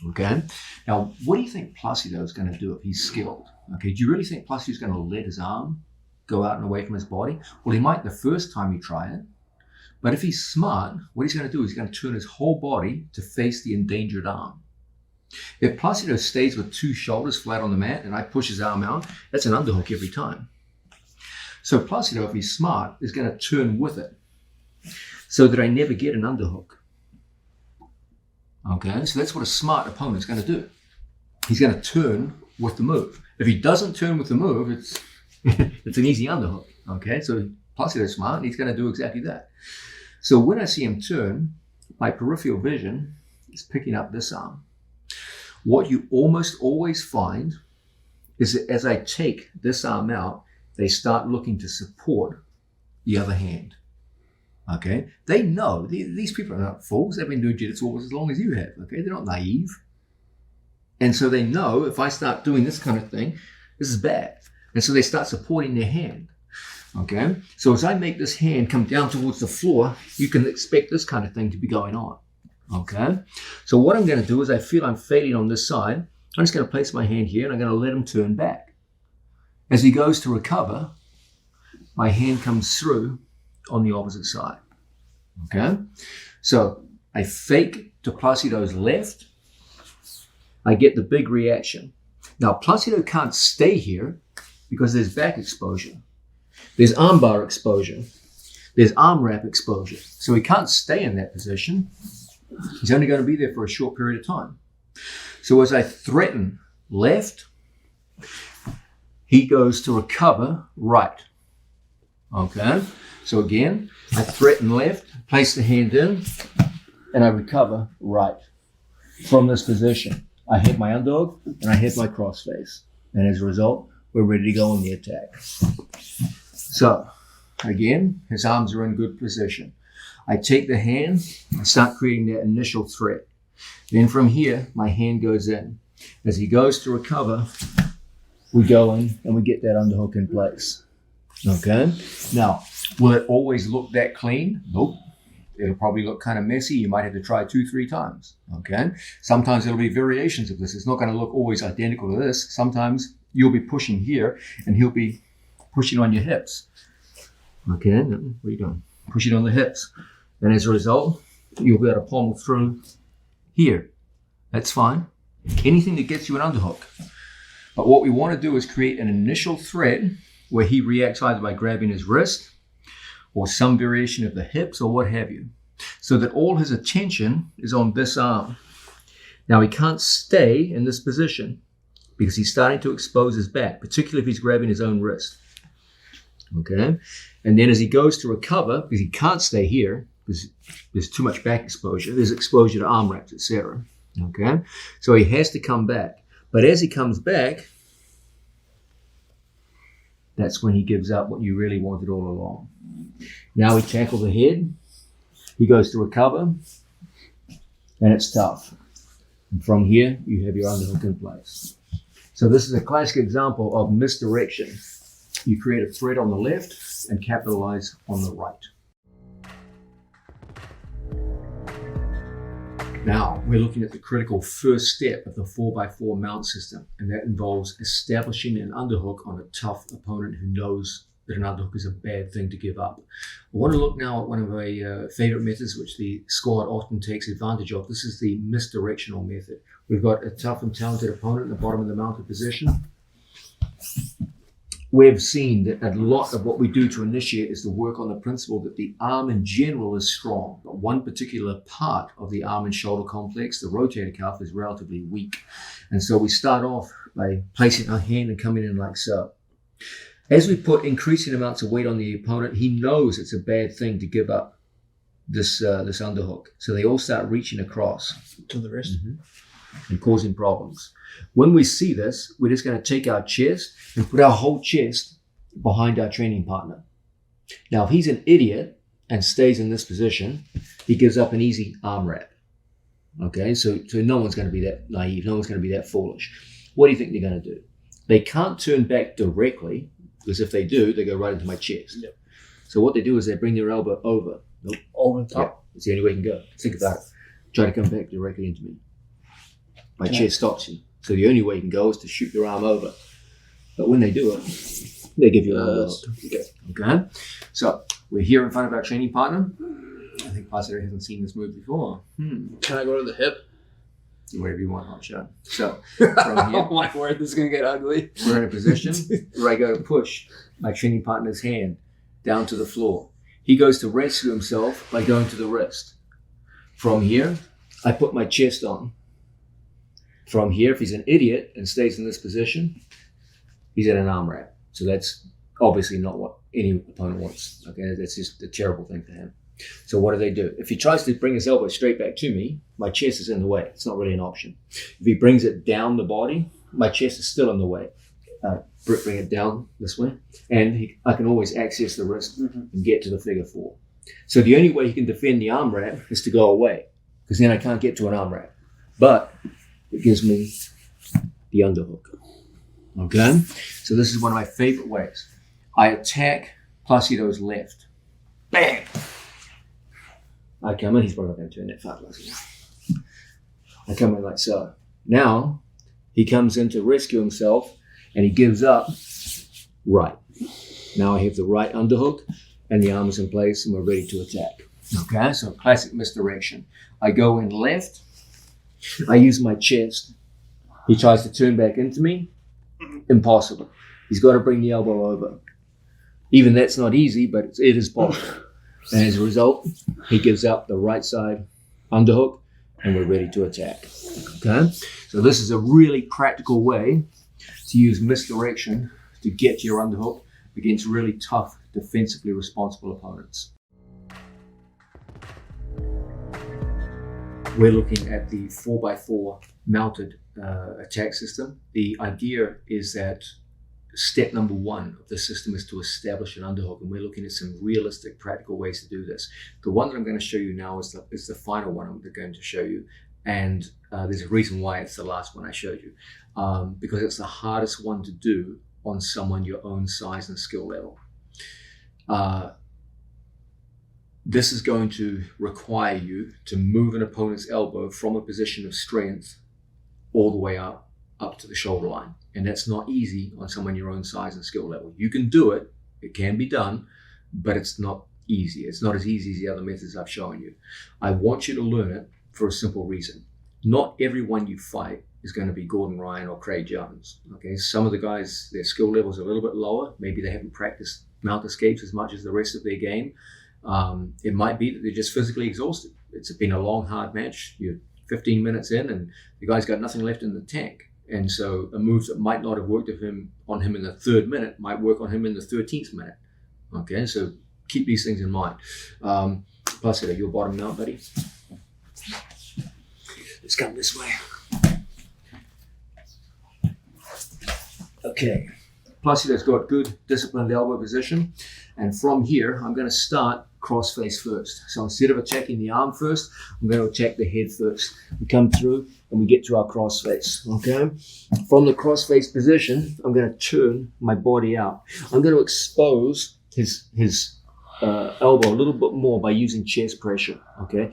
A: Okay? Now, what do you think Placido is going to do if he's skilled? Okay, do you really think Placido's going to let his arm go out and away from his body? Well, he might the first time you try it. But if he's smart, what he's going to do is he's going to turn his whole body to face the endangered arm. If Placido stays with two shoulders flat on the mat and I push his arm out, that's an underhook every time. So Placido, if he's smart, is going to turn with it so that I never get an underhook. Okay, so that's what a smart opponent's going to do. He's going to turn with the move. If he doesn't turn with the move, it's it's an easy underhook. Okay, so Placido's smart and he's going to do exactly that. So when I see him turn, my peripheral vision is picking up this arm. What you almost always find is that as I take this arm out, they start looking to support the other hand. Okay, they know these people are not fools. They've been doing jiu-jitsu as long as you have. Okay, they're not naive, and so they know if I start doing this kind of thing, this is bad, and so they start supporting their hand. Okay, so as I make this hand come down towards the floor, you can expect this kind of thing to be going on. Okay, so what I'm going to do is I feel I'm fading on this side. I'm just going to place my hand here and I'm going to let him turn back. As he goes to recover, my hand comes through on the opposite side. Okay, so I fake to Placido's left. I get the big reaction. Now Placido can't stay here because there's back exposure. There's armbar exposure. There's arm wrap exposure. So he can't stay in that position. He's only going to be there for a short period of time. So as I threaten left, he goes to recover right. Okay. So again, I threaten left, place the hand in, and I recover right. From this position, I hit my underhook and I hit my crossface. And as a result, we're ready to go on the attack. So again, his arms are in good position. I take the hand, I start creating that initial threat. Then from here, my hand goes in. As he goes to recover, we go in and we get that underhook in place. Okay? Now, will it always look that clean? Nope. It'll probably look kind of messy. You might have to try 2-3 times. Okay? Sometimes there'll be variations of this. It's not going to look always identical to this. Sometimes you'll be pushing here and he'll be pushing on your hips. Okay? What are you doing? Pushing on the hips. And as a result, you'll be able to pommel through here. That's fine. Anything that gets you an underhook. But what we want to do is create an initial threat where he reacts either by grabbing his wrist or some variation of the hips or what have you, so that all his attention is on this arm. Now he can't stay in this position because he's starting to expose his back, particularly if he's grabbing his own wrist. Okay? And then as he goes to recover, because he can't stay here, because there's too much back exposure, there's exposure to arm wraps, etc. Okay? So he has to come back. But as he comes back, that's when he gives up what you really wanted all along. Now we tackle the head. He goes to recover. And it's tough. And from here, you have your underhook in place. So this is a classic example of misdirection. You create a threat on the left and capitalize on the right. Now, we're looking at the critical first step of the 4x4 mount system, and that involves establishing an underhook on a tough opponent who knows that an underhook is a bad thing to give up. I want to look now at one of my favorite methods, which the squad often takes advantage of. This is the misdirectional method. We've got a tough and talented opponent in the bottom of the mounted position. We've seen that a lot of what we do to initiate is to work on the principle that the arm in general is strong, but one particular part of the arm and shoulder complex, the rotator cuff, is relatively weak. And so we start off by placing our hand and coming in like so. As we put increasing amounts of weight on the opponent, he knows it's a bad thing to give up this underhook. So they all start reaching across
B: To the wrist.
A: and causing problems. When we see this, we're just going to take our chest and put our whole chest behind our training partner. Now, if he's an idiot and stays in this position, he gives up an easy arm wrap. Okay, so no one's going to be that naive. No one's going to be that foolish. What do you think they're going to do? They can't turn back directly, because if they do, they go right into my chest.
B: Yep.
A: So what they do is they bring their elbow over. Nope.
B: Over the
A: Yeah,
B: top.
A: it's the only way you can go. Think about it. Try to come back directly into me. My chest stops you. So the only way you can go is to shoot your arm over. But when they do it, they give you a
B: Yes.
A: underhook. Okay? So we're here in front of our training partner. I think Placido hasn't seen this move before.
B: Can I go to the hip?
A: Whatever you want, Hot Shot. So from here,
B: Oh my word, this is gonna get ugly.
A: we're in a position where I go to push my training partner's hand down to the floor. He goes to rescue himself by going to the wrist. From here, I put my chest on. From here, if he's an idiot and stays in this position, he's at an arm wrap. So that's obviously not what any opponent wants. Okay, that's just a terrible thing for him. So what do? If he tries to bring his elbow straight back to me, my chest is in the way. It's not really an option. If he brings it down the body, my chest is still in the way. Bring it down this way, and I can always access the wrist and get to the figure 4. So the only way he can defend the arm wrap is to go away, because then I can't get to an arm wrap. But it gives me the underhook. Okay? So this is one of my favorite ways. I attack Placido's left. Bang! I come in, he's probably not going to turn that far, Placido. I come in like so. Now, he comes in to rescue himself, and he gives up right. Now I have the right underhook, and the arm is in place, and we're ready to attack. Okay, so classic misdirection. I go in left. I use my chest. He tries to turn back into me. Impossible. He's got to bring the elbow over. Even that's not easy, but it is possible. And as a result, he gives up the right side underhook, and we're ready to attack. Okay, so this is a really practical way to use misdirection to get to your underhook against really tough, defensively responsible opponents. We're looking at the 4x4 mounted attack system. The idea is that step number 1 of the system is to establish an underhook, and we're looking at some realistic, practical ways to do this. The one that I'm going to show you now is the final one I'm going to show you, and there's a reason why it's the last one I showed you, because it's the hardest one to do on someone your own size and skill level. This is going to require you to move an opponent's elbow from a position of strength all the way up to the shoulder line. And that's not easy on someone your own size and skill level. You can do it, it can be done, but it's not easy. It's not as easy as the other methods I've shown you. I want you to learn it for a simple reason. Not everyone you fight is going to be Gordon Ryan or Craig Jones. Okay, some of the guys, their skill level is a little bit lower. Maybe they haven't practiced mount escapes as much as the rest of their game. It might be that they're just physically exhausted. It's been a long, hard match. You're 15 minutes in, and the guy's got nothing left in the tank. And so a move that might not have worked on him in the 3rd minute might work on him in the 13th minute. Okay, so keep these things in mind. Placido, your bottom mount, buddy. Let's come this way. Okay, Placido's got good disciplined elbow position, and from here I'm going to start cross face first. So instead of attacking the arm first, I'm going to attack the head first. We come through and we get to our cross face. Okay, from the cross face position, I'm going to turn my body out. I'm going to expose his elbow a little bit more by using chest pressure. Okay,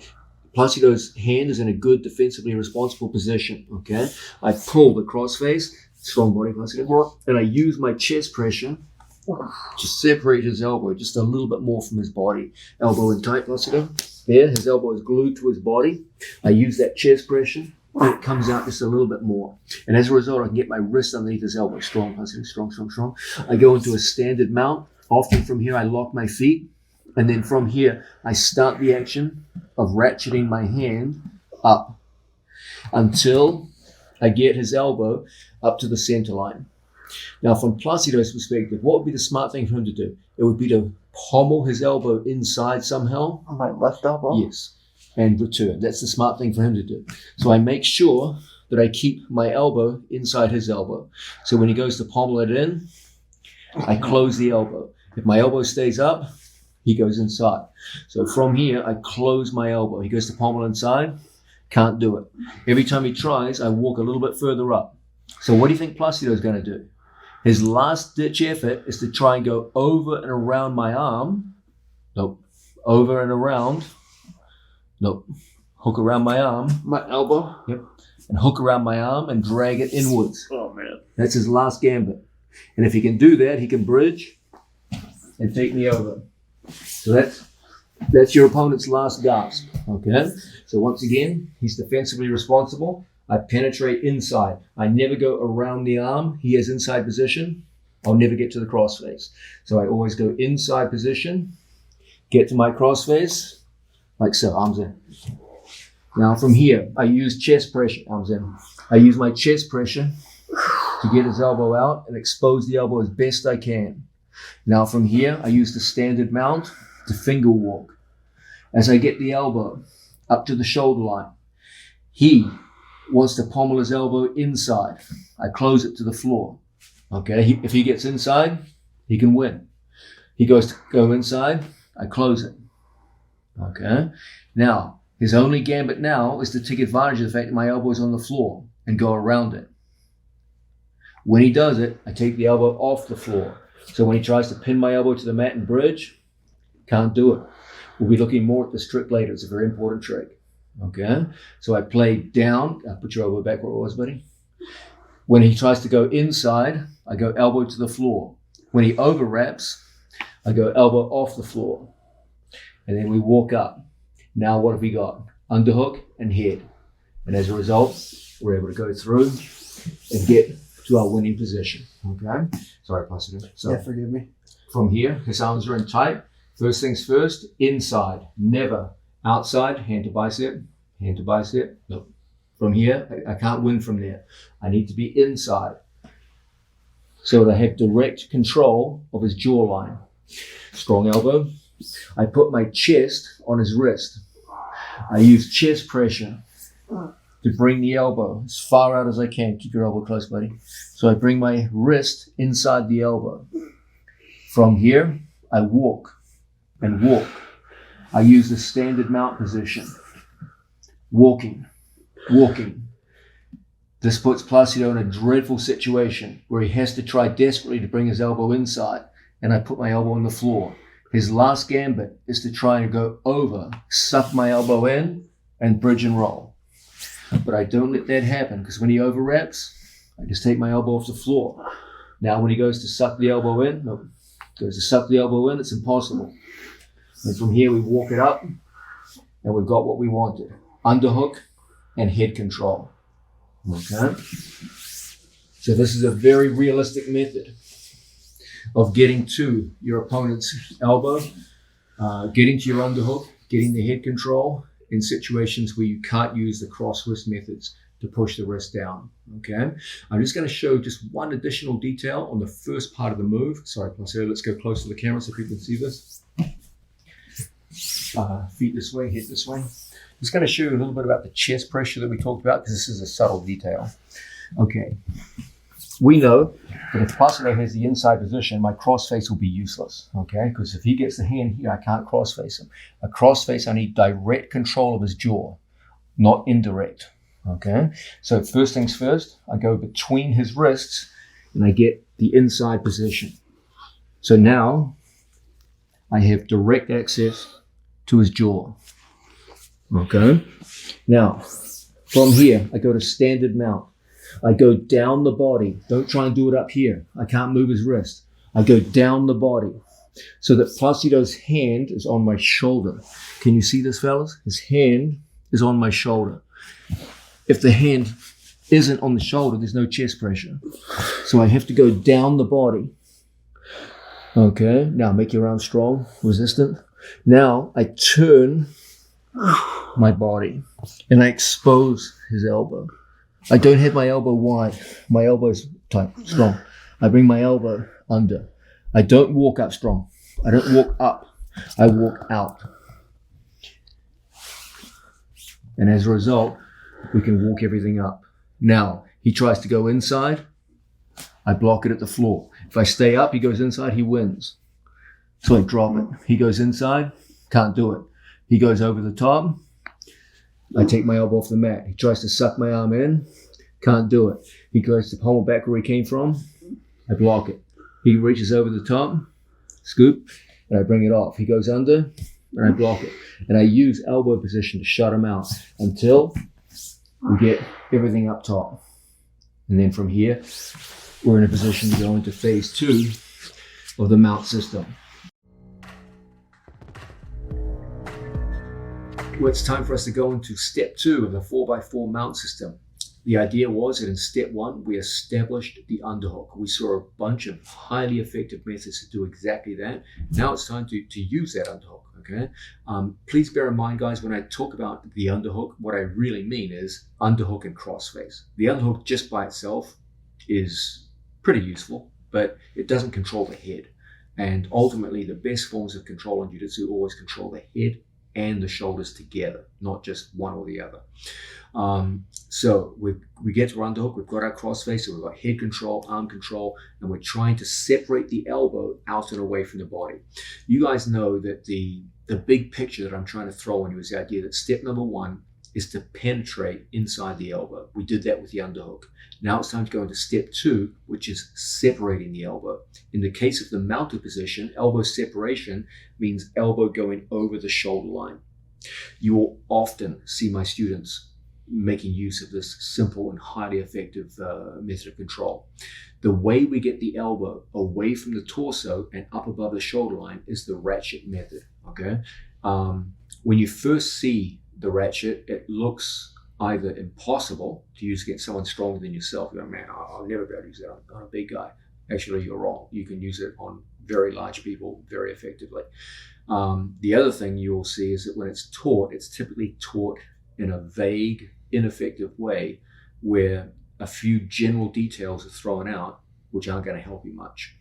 A: Placido's hand is in a good defensively responsible position. Okay, I pull the cross face. Strong body, Placido. And I use my chest pressure to separate his elbow just a little bit more from his body. Elbow in tight, Placido. There, his elbow is glued to his body. I use that chest pressure, and it comes out just a little bit more. And as a result, I can get my wrist underneath his elbow. Strong, Placido. Strong, strong, strong. I go into a standard mount. Often from here, I lock my feet. And then from here, I start the action of ratcheting my hand up until I get his elbow up to the center line. Now, from Placido's perspective, what would be the smart thing for him to do? It would be to pommel his elbow inside somehow.
B: On my left elbow?
A: Yes, and return. That's the smart thing for him to do. So I make sure that I keep my elbow inside his elbow. So when he goes to pommel it in, I close the elbow. If my elbow stays up, he goes inside. So from here, I close my elbow. He goes to pommel inside, can't do it. Every time he tries, I walk a little bit further up. So what do you think Placido is going to do? His last ditch effort is to try and go over and around my arm. Nope. Over and around. Nope. Hook around my arm.
B: My elbow?
A: Yep. And hook around my arm and drag it inwards.
B: Oh, man.
A: That's his last gambit. And if he can do that, he can bridge and take me over. So that's your opponent's last gasp, okay? So once again, he's defensively responsible. I penetrate inside. I never go around the arm. He has inside position. I'll never get to the crossface. So I always go inside position, get to my crossface, like so, arms in. Now from here, I use chest pressure, arms in. I use my chest pressure to get his elbow out and expose the elbow as best I can. Now from here, I use the standard mount to finger walk. As I get the elbow up to the shoulder line, he wants to pommel his elbow inside. I close it to the floor. Okay, if he gets inside, he can win. He goes to go inside, I close it. Okay, now his only gambit now is to take advantage of the fact that my elbow is on the floor and go around it. When he does it, I take the elbow off the floor. So when he tries to pin my elbow to the mat and bridge, can't do it. We'll be looking more at this trick later. It's a very important trick. Okay, so I play down. Put your elbow back where it was, buddy. When he tries to go inside, I go elbow to the floor. When he overwraps, I go elbow off the floor. And then we walk up. Now what have we got? Underhook and head. And as a result, we're able to go through and get to our winning position. Okay? Sorry, Pastor. So
B: Yeah, forgive me.
A: from here, his arms are in tight. First things first, inside. Never outside, hand to bicep, hand to bicep. Nope. From here, I can't win from there. I need to be inside so that I have direct control of his jawline. Strong elbow. I put my chest on his wrist. I use chest pressure to bring the elbow as far out as I can. Keep your elbow close, buddy. So I bring my wrist inside the elbow. From here, I walk and walk. I use the standard mount position. Walking. This puts Placido in a dreadful situation where he has to try desperately to bring his elbow inside, and I put my elbow on the floor. His last gambit is to try and go over, suck my elbow in, and bridge and roll. But I don't let that happen, because when he overwraps, I just take my elbow off the floor. Now when he goes to suck the elbow in, it's impossible. And from here we walk it up, and we've got what we wanted. Underhook and head control. Okay? So this is a very realistic method of getting to your opponent's elbow, getting to your underhook, getting the head control in situations where you can't use the cross wrist methods to push the wrist down. Okay? I'm just going to show just one additional detail on the first part of the move. Sorry, Placido, let's go close to the camera so people can see this. Feet this way, head this way. I'm just going to show you a little bit about the chest pressure that we talked about, because this is a subtle detail. Okay. We know that if Placido has the inside position, my crossface will be useless, okay? Because if he gets the hand here, I can't crossface him. A crossface, I need direct control of his jaw, not indirect, okay? So first things first, I go between his wrists and I get the inside position. So now I have direct access to his jaw, okay? Now, from here, I go to standard mount. I go down the body. Don't try and do it up here. I can't move his wrist. I go down the body so that Placido's hand is on my shoulder. Can you see this, fellas? His hand is on my shoulder. If the hand isn't on the shoulder, there's no chest pressure. So I have to go down the body. Okay, now make your arm strong, resistant. Now I turn my body and I expose his elbow. I don't have my elbow wide. My elbow is tight, strong. I bring my elbow under. I don't walk up strong. I don't walk up. I walk out. And as a result, we can walk everything up. Now, he tries to go inside. I block it at the floor. If I stay up, he goes inside, he wins. So I drop it. He goes inside, can't do it. He goes over the top. I take my elbow off the mat. He tries to suck my arm in. Can't do it. He goes to pommel back where he came from. I block it. He reaches over the top, scoop, and I bring it off. He goes under, and I block it. And I use elbow position to shut him out until we get everything up top. And then from here, we're in a position to go into phase 2 of the mount system. Well, it's time for us to go into step 2 of the 4x4 mount system. The idea was that in step 1, we established the underhook. We saw a bunch of highly effective methods to do exactly that. Now it's time to use that underhook, okay? Please bear in mind, guys, when I talk about the underhook, what I really mean is underhook and crossface. The underhook just by itself is pretty useful, but it doesn't control the head. And ultimately, the best forms of control in jiu-jitsu always control the head and the shoulders together, not just one or the other. So we get to our underhook, we've got our crossface, so we've got head control, arm control, and we're trying to separate the elbow out and away from the body. You guys know that the big picture that I'm trying to throw on you is the idea that step number 1 is to penetrate inside the elbow. We did that with the underhook. Now it's time to go into step 2, which is separating the elbow. In the case of the mounted position, elbow separation means elbow going over the shoulder line. You will often see my students making use of this simple and highly effective method of control. The way we get the elbow away from the torso and up above the shoulder line is the ratchet method, okay? When you first see the ratchet, it looks either impossible to use against someone stronger than yourself. You go, man, I'll never be able to use that. I'm a big guy. Actually, you're wrong. You can use it on very large people very effectively. The other thing you'll see is that when it's taught, it's typically taught in a vague, ineffective way where a few general details are thrown out, which aren't going to help you much.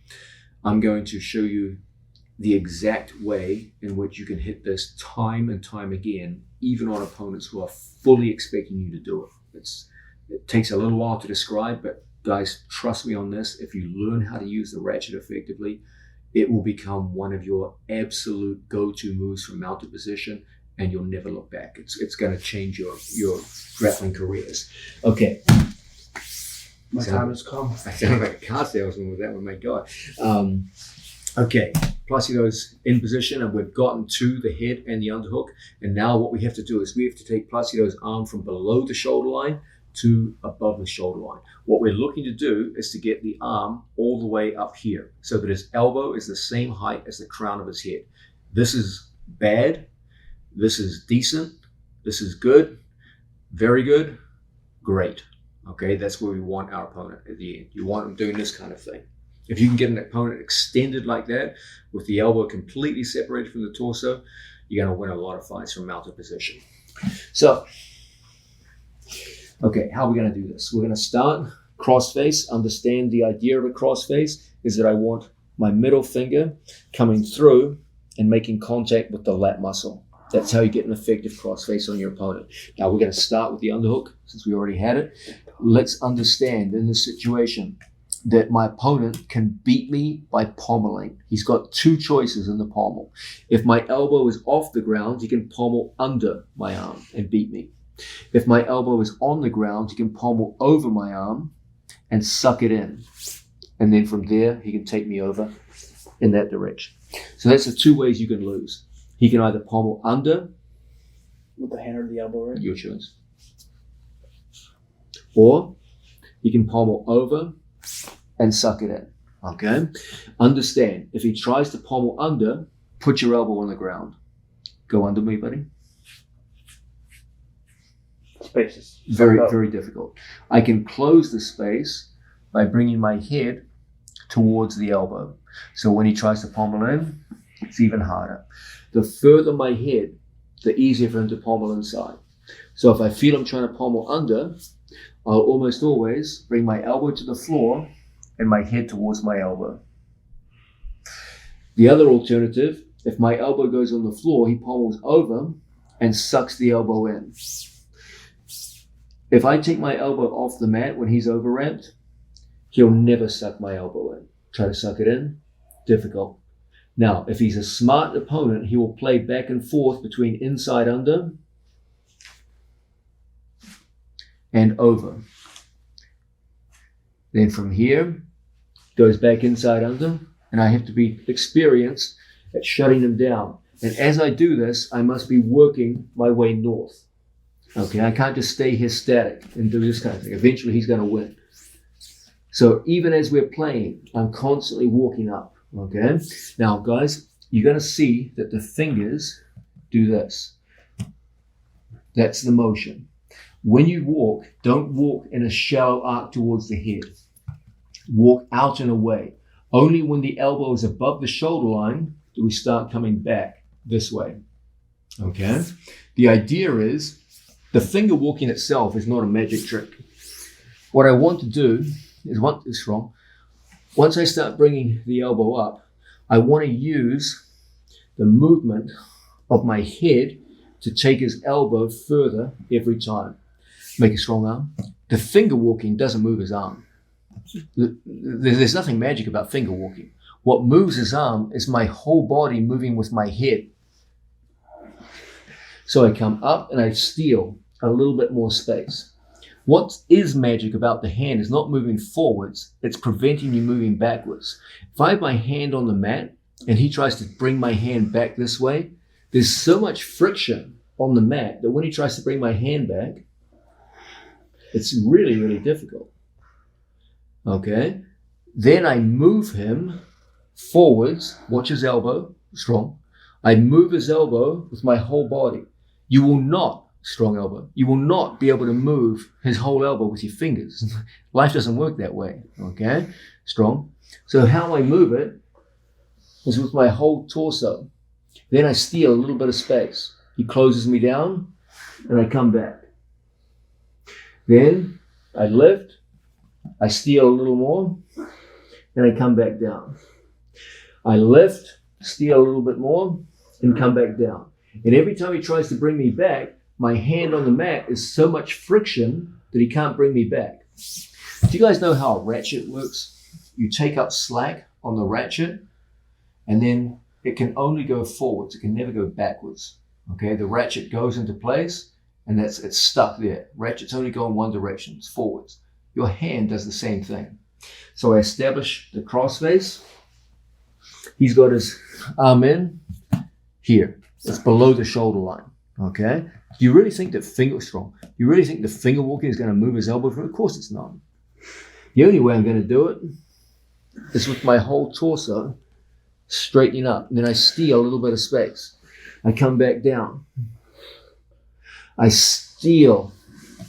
A: I'm going to show you the exact way in which you can hit this time and time again, even on opponents who are fully expecting you to do it. It takes a little while to describe, but guys, trust me on this. If you learn how to use the ratchet effectively, it will become one of your absolute go-to moves from mounted position, and you'll never look back. It's going to change your grappling careers. Okay.
B: My time has come.
A: I sound like a car salesman with that one, my God. Okay, Placido's in position, and we've gotten to the head and the underhook. And now what we have to do is we have to take Placido's arm from below the shoulder line to above the shoulder line. What we're looking to do is to get the arm all the way up here so that his elbow is the same height as the crown of his head. This is bad. This is decent. This is good. Very good. Great. Okay, that's where we want our opponent at the end. You want them doing this kind of thing. If you can get an opponent extended like that, with the elbow completely separated from the torso, you're going to win a lot of fights from mounted position. So, okay, how are we going to do this? We're going to start crossface. Understand the idea of a crossface is that I want my middle finger coming through and making contact with the lat muscle. That's how you get an effective crossface on your opponent. Now we're going to start with the underhook since we already had it. Let's understand in this situation that my opponent can beat me by pommeling. He's got 2 choices in the pommel. If my elbow is off the ground, he can pommel under my arm and beat me. If my elbow is on the ground, he can pommel over my arm and suck it in. And then from there, he can take me over in that direction. So that's the 2 ways you can lose. He can either pommel under.
B: With the hand or the elbow, right?
A: Your choice. Or he can pommel over and suck it in. Okay? Understand, if he tries to pommel under, put your elbow on the ground. Go under me, buddy.
B: Spaces.
A: Very, very difficult. I can close the space by bringing my head towards the elbow. So when he tries to pommel in, it's even harder. The further my head, the easier for him to pommel inside. So if I feel him trying to pommel under, I'll almost always bring my elbow to the floor and my head towards my elbow. The other alternative, if my elbow goes on the floor, he pommels over and sucks the elbow in. If I take my elbow off the mat when he's overwrapped, he'll never suck my elbow in. Try to suck it in, difficult. Now, if he's a smart opponent, he will play back and forth between inside under and over. Then from here, goes back inside under, and I have to be experienced at shutting him down. And as I do this, I must be working my way north. Okay, I can't just stay here static and do this kind of thing. Eventually, he's going to win. So even as we're playing, I'm constantly walking up, okay? Now, guys, you're going to see that the fingers do this. That's the motion. When you walk, don't walk in a shallow arc towards the head. Walk out and away. Only when the elbow is above the shoulder line do we start coming back this way, okay? The idea is the finger walking itself is not a magic trick. What I want to do is, once I start bringing the elbow up, I want to use the movement of my head to take his elbow further every time. Make a strong arm. The finger walking doesn't move his arm. There's nothing magic about finger walking. What moves his arm is my whole body moving with my head. So I come up and I steal a little bit more space. What is magic about the hand is not moving forwards, it's preventing you moving backwards. If I have my hand on the mat and he tries to bring my hand back this way, there's so much friction on the mat that when he tries to bring my hand back, it's really, really difficult. Okay? Then I move him forwards, watch his elbow, strong. I move his elbow with my whole body. You will not, strong elbow, you will not be able to move his whole elbow with your fingers. Life doesn't work that way, okay? Strong. So how I move it is with my whole torso. Then I steal a little bit of space. He closes me down and I come back. Then I lift, I steal a little more, and I come back down. I lift, steal a little bit more, and come back down. And every time he tries to bring me back, my hand on the mat is so much friction that he can't bring me back. Do you guys know how a ratchet works? You take up slack on the ratchet, and then it can only go forwards. It can never go backwards. Okay, the ratchet goes into place, and it's stuck there. Ratchets only go in one direction, it's forwards. Your hand does the same thing. So I establish the cross face. He's got his arm in here. It's below the shoulder line. Okay? Do you really think that you really think the finger walking is going to move his elbow through? Of course it's not. The only way I'm going to do it is with my whole torso straightening up. And then I steal a little bit of space. I come back down. I steal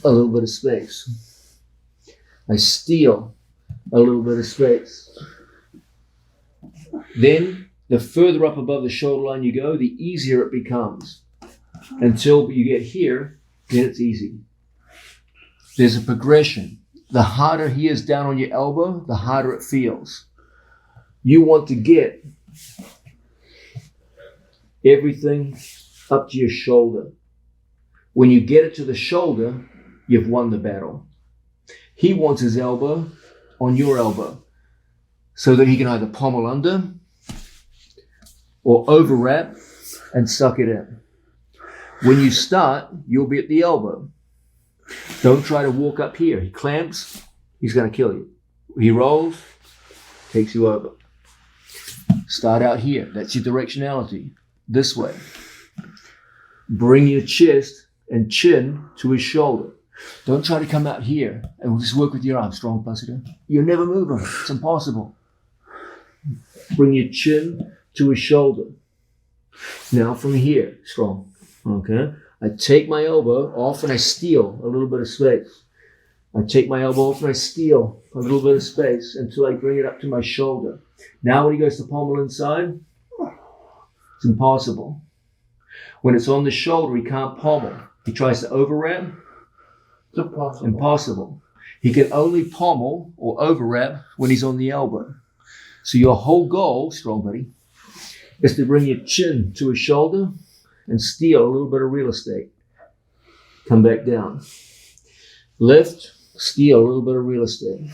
A: a little bit of space. I steal a little bit of space. Then, the further up above the shoulder line you go, the easier it becomes. Until you get here, then it's easy. There's a progression. The harder he is down on your elbow, the harder it feels. You want to get everything up to your shoulder. When you get it to the shoulder, you've won the battle. He wants his elbow on your elbow so that he can either pommel under or overwrap and suck it in. When you start, you'll be at the elbow. Don't try to walk up here. He clamps, he's going to kill you. He rolls, takes you over. Start out here. That's your directionality. This way. Bring your chest and chin to his shoulder. Don't try to come out here and we'll just work with your arms. Strong, Placido. You'll never move him. It's impossible. Bring your chin to his shoulder. Now from here, strong. Okay? I take my elbow off and I steal a little bit of space. I take my elbow off and I steal a little bit of space until I bring it up to my shoulder. Now when he goes to pommel inside, it's impossible. When it's on the shoulder, he can't pommel. He tries to overwrap.
B: It's impossible.
A: Impossible. He can only pommel or overwrap when he's on the elbow. So your whole goal, strong buddy, is to bring your chin to his shoulder and steal a little bit of real estate. Come back down. Lift, steal a little bit of real estate.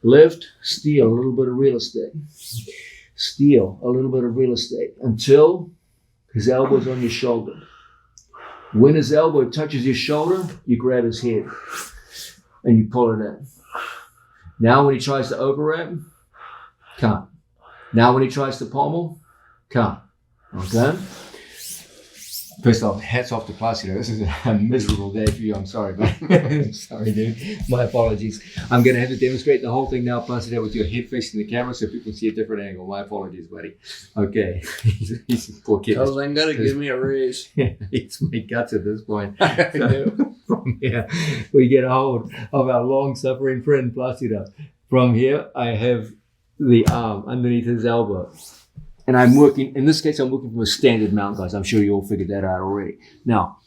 A: Lift, steal a little bit of real estate. Steal a little bit of real estate until his elbow's on your shoulder. When his elbow touches your shoulder, you grab his head and you pull it in. Now when he tries to overwrap, come. Now when he tries to pommel, come. Okay? First off, hats off to Placido. This is a miserable day for you. I'm sorry, man. Sorry, dude. My apologies. I'm going to have to demonstrate the whole thing now, Placido, with your head facing the camera so people see a different angle. My apologies, buddy. Okay. He's a poor kid.
B: Tell them gotta give me a raise.
A: It's my guts at this point.
B: I do.
A: From here, we get a hold of our long-suffering friend, Placido. From here, I have the arm underneath his elbow. And I'm working, in this case, I'm working from a standard mount, guys. I'm sure you all figured that out already. Now,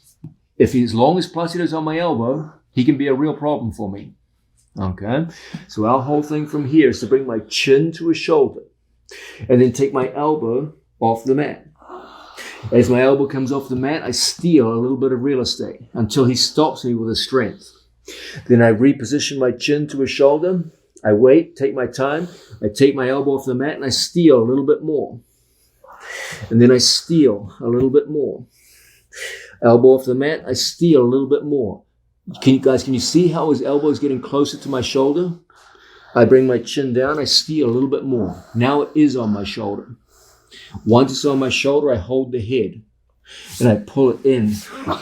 A: as long as Placido's on my elbow, he can be a real problem for me. Okay? So our whole thing from here is to bring my chin to his shoulder and then take my elbow off the mat. As my elbow comes off the mat, I steal a little bit of real estate until he stops me with his strength. Then I reposition my chin to his shoulder. I wait, take my time. I take my elbow off the mat and I steal a little bit more. And then I steal a little bit more. Elbow off the mat, I steal a little bit more. Can you see how his elbow is getting closer to my shoulder? I bring my chin down, I steal a little bit more. Now it is on my shoulder. Once it's on my shoulder, I hold the head and I pull it in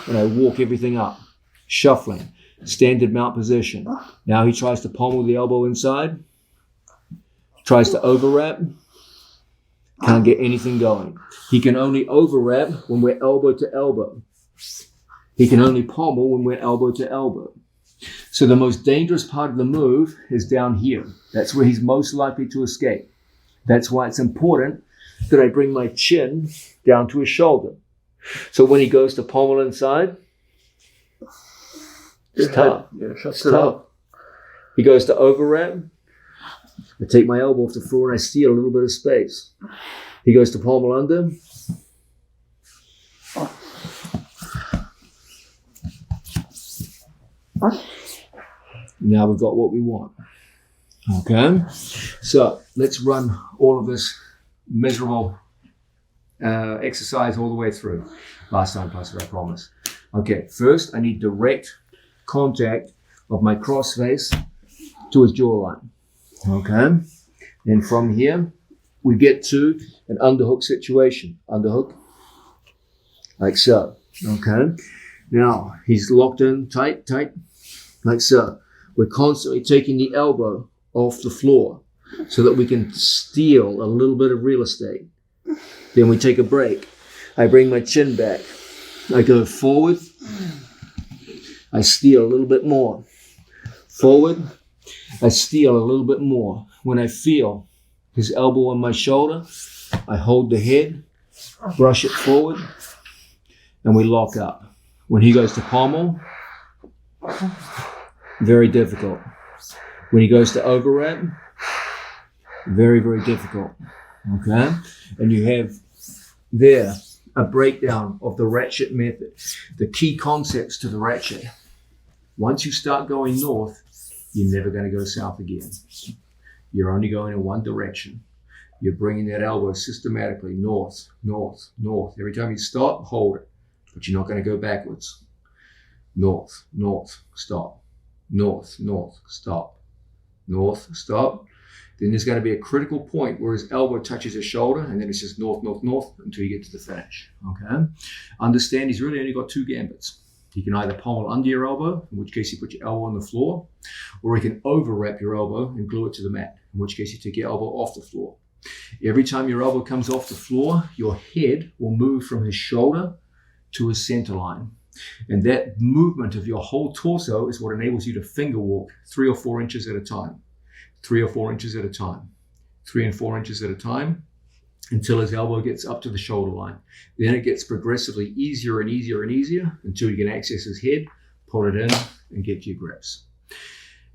A: and I walk everything up. Shuffling, standard mount position. Now he tries to pommel the elbow inside, tries to overwrap. Can't get anything going. He can only overwrap when we're elbow to elbow. He can only pommel when we're elbow to elbow. So the most dangerous part of the move is down here. That's where he's most likely to escape. That's why it's important that I bring my chin down to his shoulder. So when he goes to pommel inside, it's tough.
B: Yeah, shuts
A: It's
B: it
A: tough.
B: up.
A: He goes to overwrap. I take my elbow off the floor and I steal a little bit of space. He goes to pommel under. Now we've got what we want. Okay? So let's run all of this miserable exercise all the way through. Last time, Placido, I promise. Okay, first I need direct contact of my cross face to his jawline. Okay? Then from here, we get to an underhook situation. Underhook, like so. Okay? Now, he's locked in tight, like so. We're constantly taking the elbow off the floor so that we can steal a little bit of real estate. Then we take a break. I bring my chin back. I go forward. I steal a little bit more. Forward. I steal a little bit more. When I feel his elbow on my shoulder, I hold the head, brush it forward, and we lock up. When he goes to pommel, very difficult. When he goes to overwrap, very, very difficult. Okay? And you have there a breakdown of the ratchet method, the key concepts to the ratchet. Once you start going north, you're never going to go south again. You're only going in one direction. You're bringing that elbow systematically north, north, north. Every time you stop, hold it. But you're not going to go backwards. North, north, stop. North, north, stop. North, stop. Then there's going to be a critical point where his elbow touches his shoulder, and then it's just north, north, north until you get to the finish. Okay? Understand he's really only got two gambits. He can either pommel under your elbow, in which case you put your elbow on the floor, or he can overwrap your elbow and glue it to the mat, in which case you take your elbow off the floor. Every time your elbow comes off the floor, your head will move from his shoulder to his center line. And that movement of your whole torso is what enables you to finger walk 3 or 4 inches at a time. 3 or 4 inches at a time. 3 and 4 inches at a time until his elbow gets up to the shoulder line. Then it gets progressively easier and easier and easier until you can access his head, pull it in, and get your grips.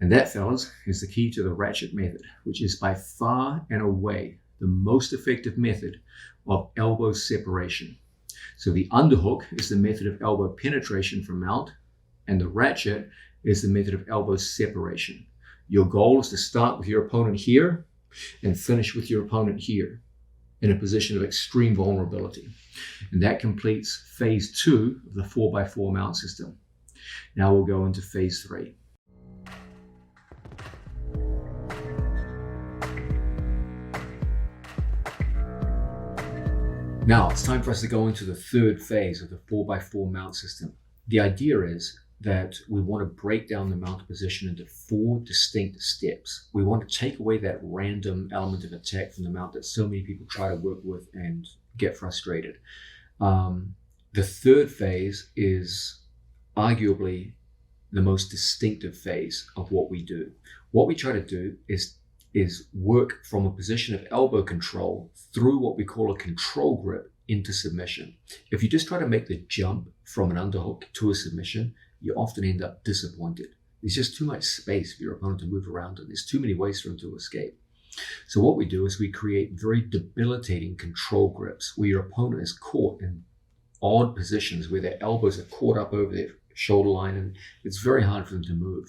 A: And that, fellas, is the key to the ratchet method, which is by far and away the most effective method of elbow separation. So the underhook is the method of elbow penetration from mount, and the ratchet is the method of elbow separation. Your goal is to start with your opponent here and finish with your opponent here in a position of extreme vulnerability. And that completes phase 2 of the 4x4 mount system. Now we'll go into phase 3. Now it's time for us to go into the third phase of the 4x4 mount system. The idea is that we want to break down the mounted position into 4 distinct steps. We want to take away that random element of attack from the mount that so many people try to work with and get frustrated. The third phase is arguably the most distinctive phase of what we do. What we try to do is work from a position of elbow control through what we call a control grip into submission. If you just try to make the jump from an underhook to a submission, you often end up disappointed. There's just too much space for your opponent to move around, and there's too many ways for him to escape. So what we do is we create very debilitating control grips where your opponent is caught in odd positions where their elbows are caught up over their shoulder line, and it's very hard for them to move.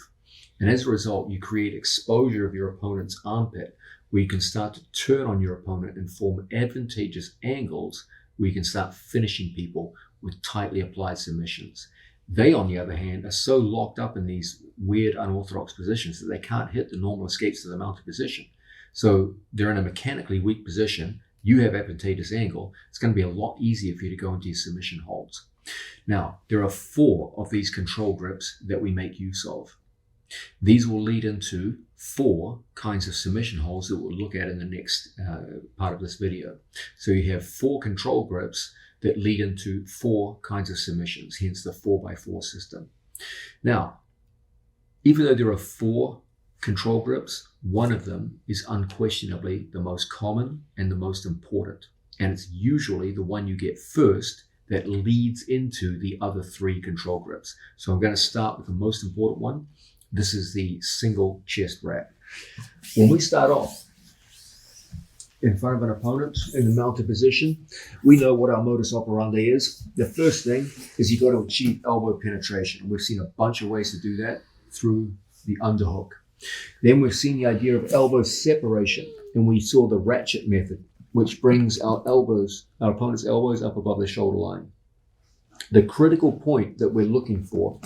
A: And as a result, you create exposure of your opponent's armpit where you can start to turn on your opponent and form advantageous angles where you can start finishing people with tightly applied submissions. They, on the other hand, are so locked up in these weird, unorthodox positions that they can't hit the normal escapes to the mounted position. So they're in a mechanically weak position. You have advantageous angle. It's going to be a lot easier for you to go into your submission holds. Now, there are 4 of these control grips that we make use of. These will lead into 4 kinds of submission holds that we'll look at in the next part of this video. So you have 4 control grips that lead into 4 kinds of submissions, hence the 4x4 system. Now, even though there are 4 control grips, one of them is unquestionably the most common and the most important. And it's usually the one you get first that leads into the other 3 control grips. So I'm going to start with the most important one. This is the single chest wrap. When we start off in front of an opponent in the mounted position, we know what our modus operandi is. The first thing is you got to achieve elbow penetration. We've seen a bunch of ways to do that through the underhook. Then we've seen the idea of elbow separation, and we saw the ratchet method, which brings our opponent's elbows up above the shoulder line. The critical point that we're looking for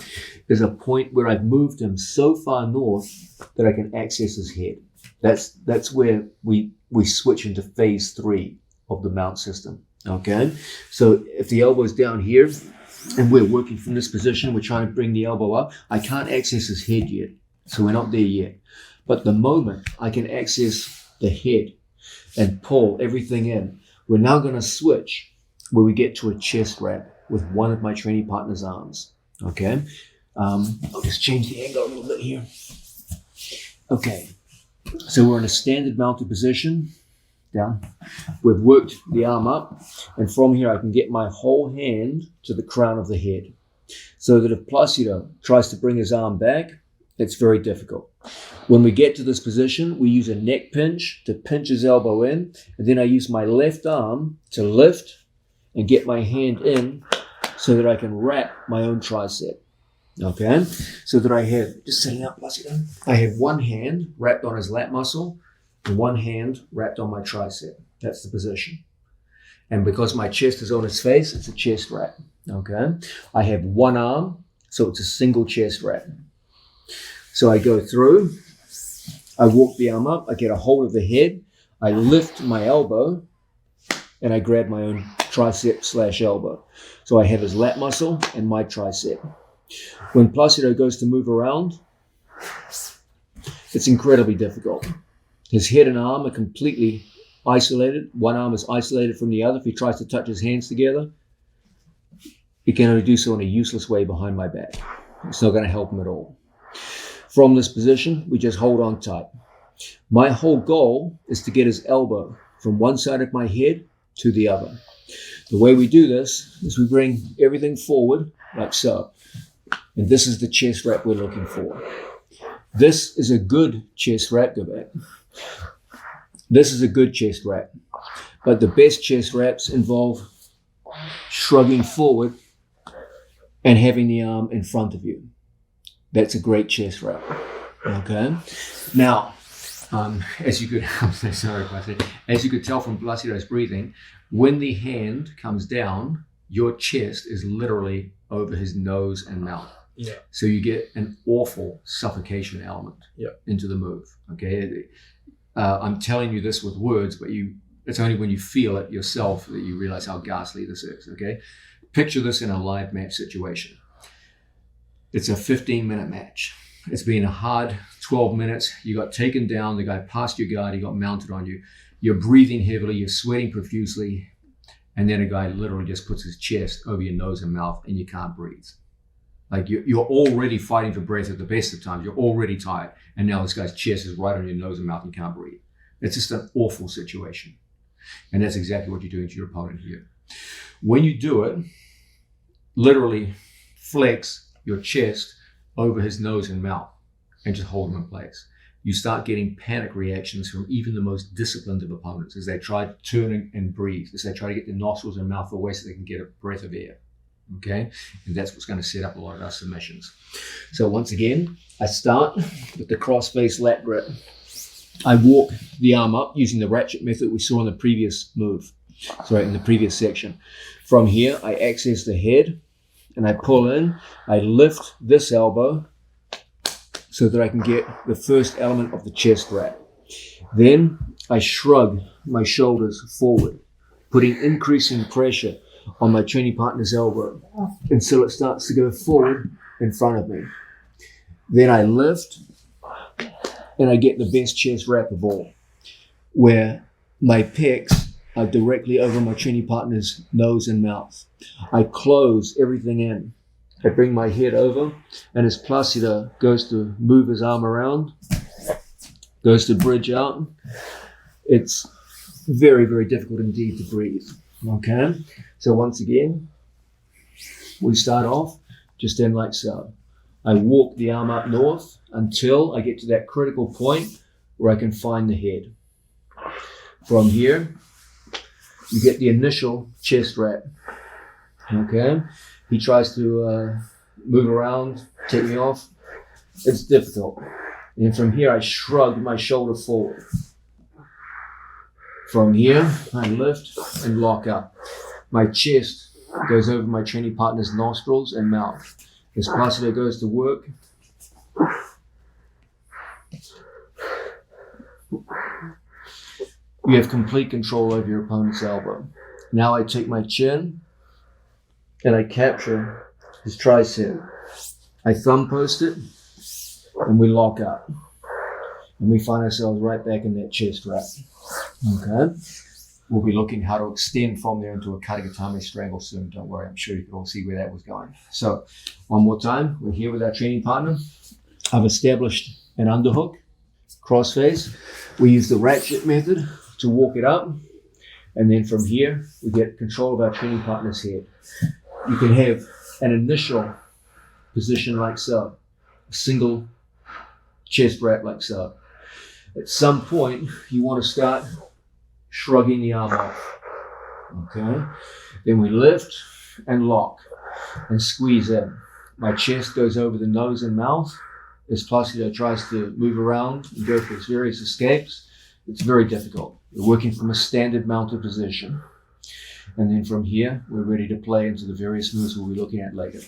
A: is a point where I've moved him so far north that I can access his head. That's where we switch into phase 3 of the mount system. Okay, so if the elbow's down here and we're working from this position, we're trying to bring the elbow up. I can't access his head yet, so we're not there yet. But the moment I can access the head and pull everything in, we're now going to switch where we get to a chest wrap with one of my training partner's arms. Okay, I'll just change the angle a little bit here. Okay, so we're in a standard mounted position, down. We've worked the arm up, and from here I can get my whole hand to the crown of the head, so that if Placido tries to bring his arm back, it's very difficult. When we get to this position, we use a neck pinch to pinch his elbow in, and then I use my left arm to lift and get my hand in so that I can wrap my own tricep. Okay, so that I have, just setting up Placido, I have one hand wrapped on his lat muscle and one hand wrapped on my tricep. That's the position. And because my chest is on his face, it's a chest wrap. Okay, I have one arm, so it's a single chest wrap. So I go through, I walk the arm up, I get a hold of the head, I lift my elbow, and I grab my own tricep / elbow. So I have his lat muscle and my tricep. When Placido goes to move around, it's incredibly difficult. His head and arm are completely isolated. One arm is isolated from the other. If he tries to touch his hands together, he can only do so in a useless way behind my back. It's not going to help him at all. From this position, we just hold on tight. My whole goal is to get his elbow from one side of my head to the other. The way we do this is we bring everything forward like so. And this is the chest wrap we're looking for. This is a good chest wrap. Go back. This is a good chest wrap. But the best chest wraps involve shrugging forward and having the arm in front of you. That's a great chest wrap. Okay. Now, as you could, I'm so sorry about that. As you could tell from Placido's breathing, when the hand comes down, your chest is literally over his nose and mouth.
B: Yeah.
A: So you get an awful suffocation element into the move. Okay. I'm telling you this with words, but It's only when you feel it yourself that you realize how ghastly this is, okay? Picture this in a live match situation. It's a 15-minute match. It's been a hard 12 minutes. You got taken down. The guy passed your guard. He got mounted on you. You're breathing heavily. You're sweating profusely. And then a guy literally just puts his chest over your nose and mouth and you can't breathe. Like you're already fighting for breath at the best of times. You're already tired. And now this guy's chest is right on your nose and mouth and you can't breathe. It's just an awful situation. And that's exactly what you're doing to your opponent here. When you do it, literally flex your chest over his nose and mouth and just hold him in place. You start getting panic reactions from even the most disciplined of opponents as they try to turn and breathe, as they try to get their nostrils and mouth away so they can get a breath of air. Okay? And that's what's going to set up a lot of our submissions. So once again, I start with the cross-face lat grip. I walk the arm up using the ratchet method we saw in the previous in the previous section. From here, I access the head and I pull in. I lift this elbow so that I can get the first element of the chest wrap. Then I shrug my shoulders forward, putting increasing pressure on my training partner's elbow until it starts to go forward in front of me. Then I lift and I get the best chest wrap of all, where my pecs are directly over my training partner's nose and mouth. I close everything in. I bring my head over, and as Placido goes to move his arm around, goes to bridge out, it's very, very difficult indeed to breathe. Okay? So once again, we start off just in like so. I walk the arm up north until I get to that critical point where I can find the head. From here, you get the initial chest wrap. Okay? He tries to move around, take me off. It's difficult. And from here, I shrug my shoulder forward. From here, I lift and lock up. My chest goes over my training partner's nostrils and mouth. As Placido goes to work, you have complete control over your opponent's elbow. Now I take my chin and I capture his tricep. I thumb post it and we lock up. And we find ourselves right back in that chest wrap. Okay? We'll be looking how to extend from there into a Katagatame strangle soon. Don't worry, I'm sure you can all see where that was going. So, one more time, we're here with our training partner. I've established an underhook, crossface. We use the ratchet method to walk it up. And then from here, we get control of our training partner's head. You can have an initial position like so, a single chest wrap like so. At some point, you want to start shrugging the arm off. Okay? Then we lift and lock and squeeze in. My chest goes over the nose and mouth as Placido tries to move around and go for his various escapes. It's very difficult. We're working from a standard mounted position. And then from here, we're ready to play into the various moves we'll be looking at later.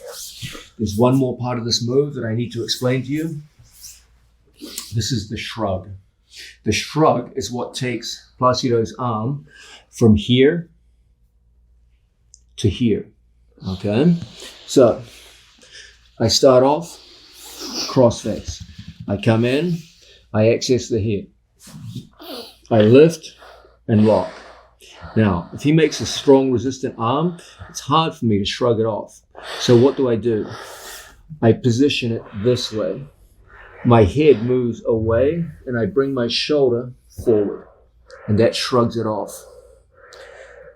A: There's one more part of this move that I need to explain to you. This is the shrug. The shrug is what takes Placido's arm from here to here. Okay? So, I start off crossface. I come in, I access the head. I lift and lock. Now, if he makes a strong resistant arm, it's hard for me to shrug it off. So what do? I position it this way. My head moves away and I bring my shoulder forward, and that shrugs it off.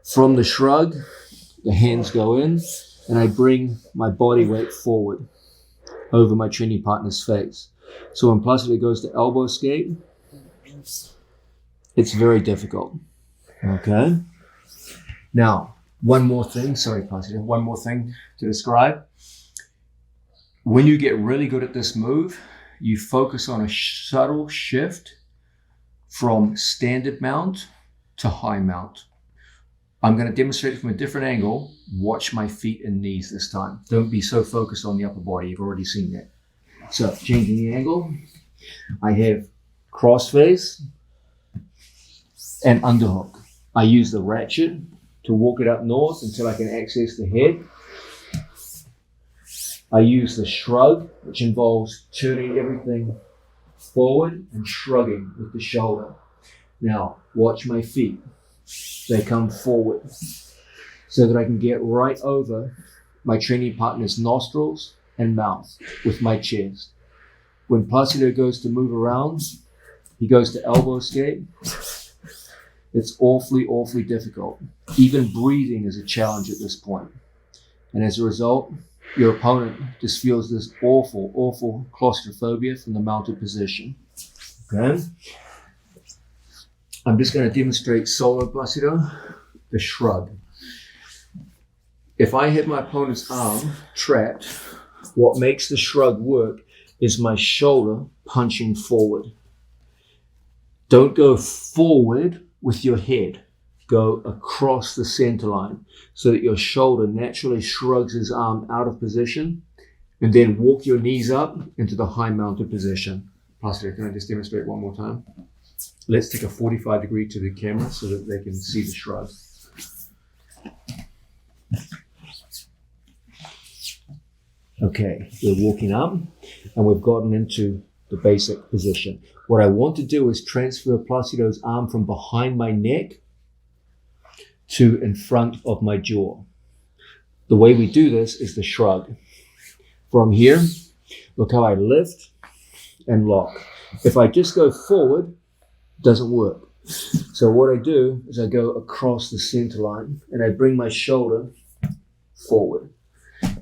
A: From the shrug, the hands go in and I bring my body weight forward over my training partner's face. So when Placido goes to elbow escape, it's very difficult. Okay? Now, one more thing to describe. When you get really good at this move, you focus on a subtle shift from standard mount to high mount. I'm going to demonstrate it from a different angle. Watch my feet and knees this time. Don't be so focused on the upper body. You've already seen that. So, changing the angle. I have crossface and underhook. I use the ratchet to walk it up north until I can access the head. I use the shrug, which involves turning everything forward and shrugging with the shoulder. Now, watch my feet. They come forward so that I can get right over my training partner's nostrils and mouth with my chest. When Placido goes to move around, he goes to elbow escape. It's awfully difficult. Even breathing is a challenge at this point. And as a result, your opponent just feels this awful claustrophobia from the mounted position. Okay? I'm just going to demonstrate solo Placido, the shrug. If I have my opponent's arm trapped, what makes the shrug work is my shoulder punching forward. Don't go forward with your head. Go across the center line so that your shoulder naturally shrugs his arm out of position, and then walk your knees up into the high mounted position. Placido, can I just demonstrate one more time? Let's take a 45 degree to the camera so that they can see the shrug. Okay, we're walking up and we've gotten into the basic position. What I want to do is transfer Placido's arm from behind my neck to in front of my jaw. The way we do this is the shrug. From here, look how I lift and lock. If I just go forward, it doesn't work. So what I do is I go across the center line and I bring my shoulder forward.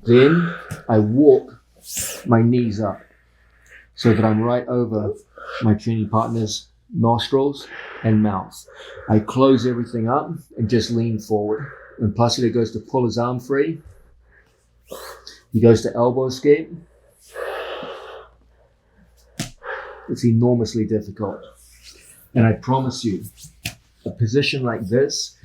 A: Then I walk my knees up so that I'm right over my training partner's nostrils and mouth. I close everything up and just lean forward. When Placido goes to pull his arm free, he goes to elbow escape. It's enormously difficult. And I promise you, a position like this,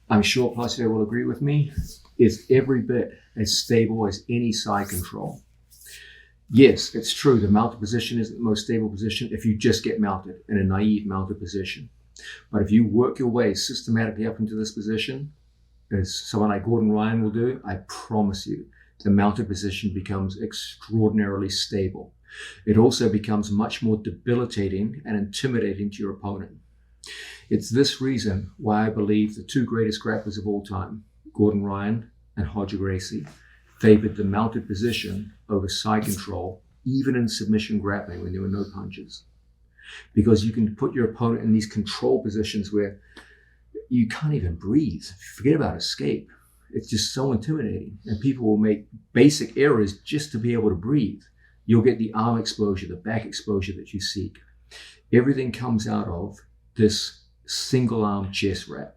A: I'm sure Placido will agree with me, is every bit as stable as any side control. Yes, it's true, the mounted position isn't the most stable position if you just get mounted in a naive mounted position. But if you work your way systematically up into this position, as someone like Gordon Ryan will do, I promise you, the mounted position becomes extraordinarily stable. It also becomes much more debilitating and intimidating to your opponent. It's this reason why I believe the two greatest grapplers of all time, Gordon Ryan and Roger Gracie, favored the mounted position over side control, even in submission grappling when there were no punches. Because you can put your opponent in these control positions where you can't even breathe. Forget about escape. It's just so intimidating. And people will make basic errors just to be able to breathe. You'll get the arm exposure, the back exposure that you seek. Everything comes out of this single arm chest wrap.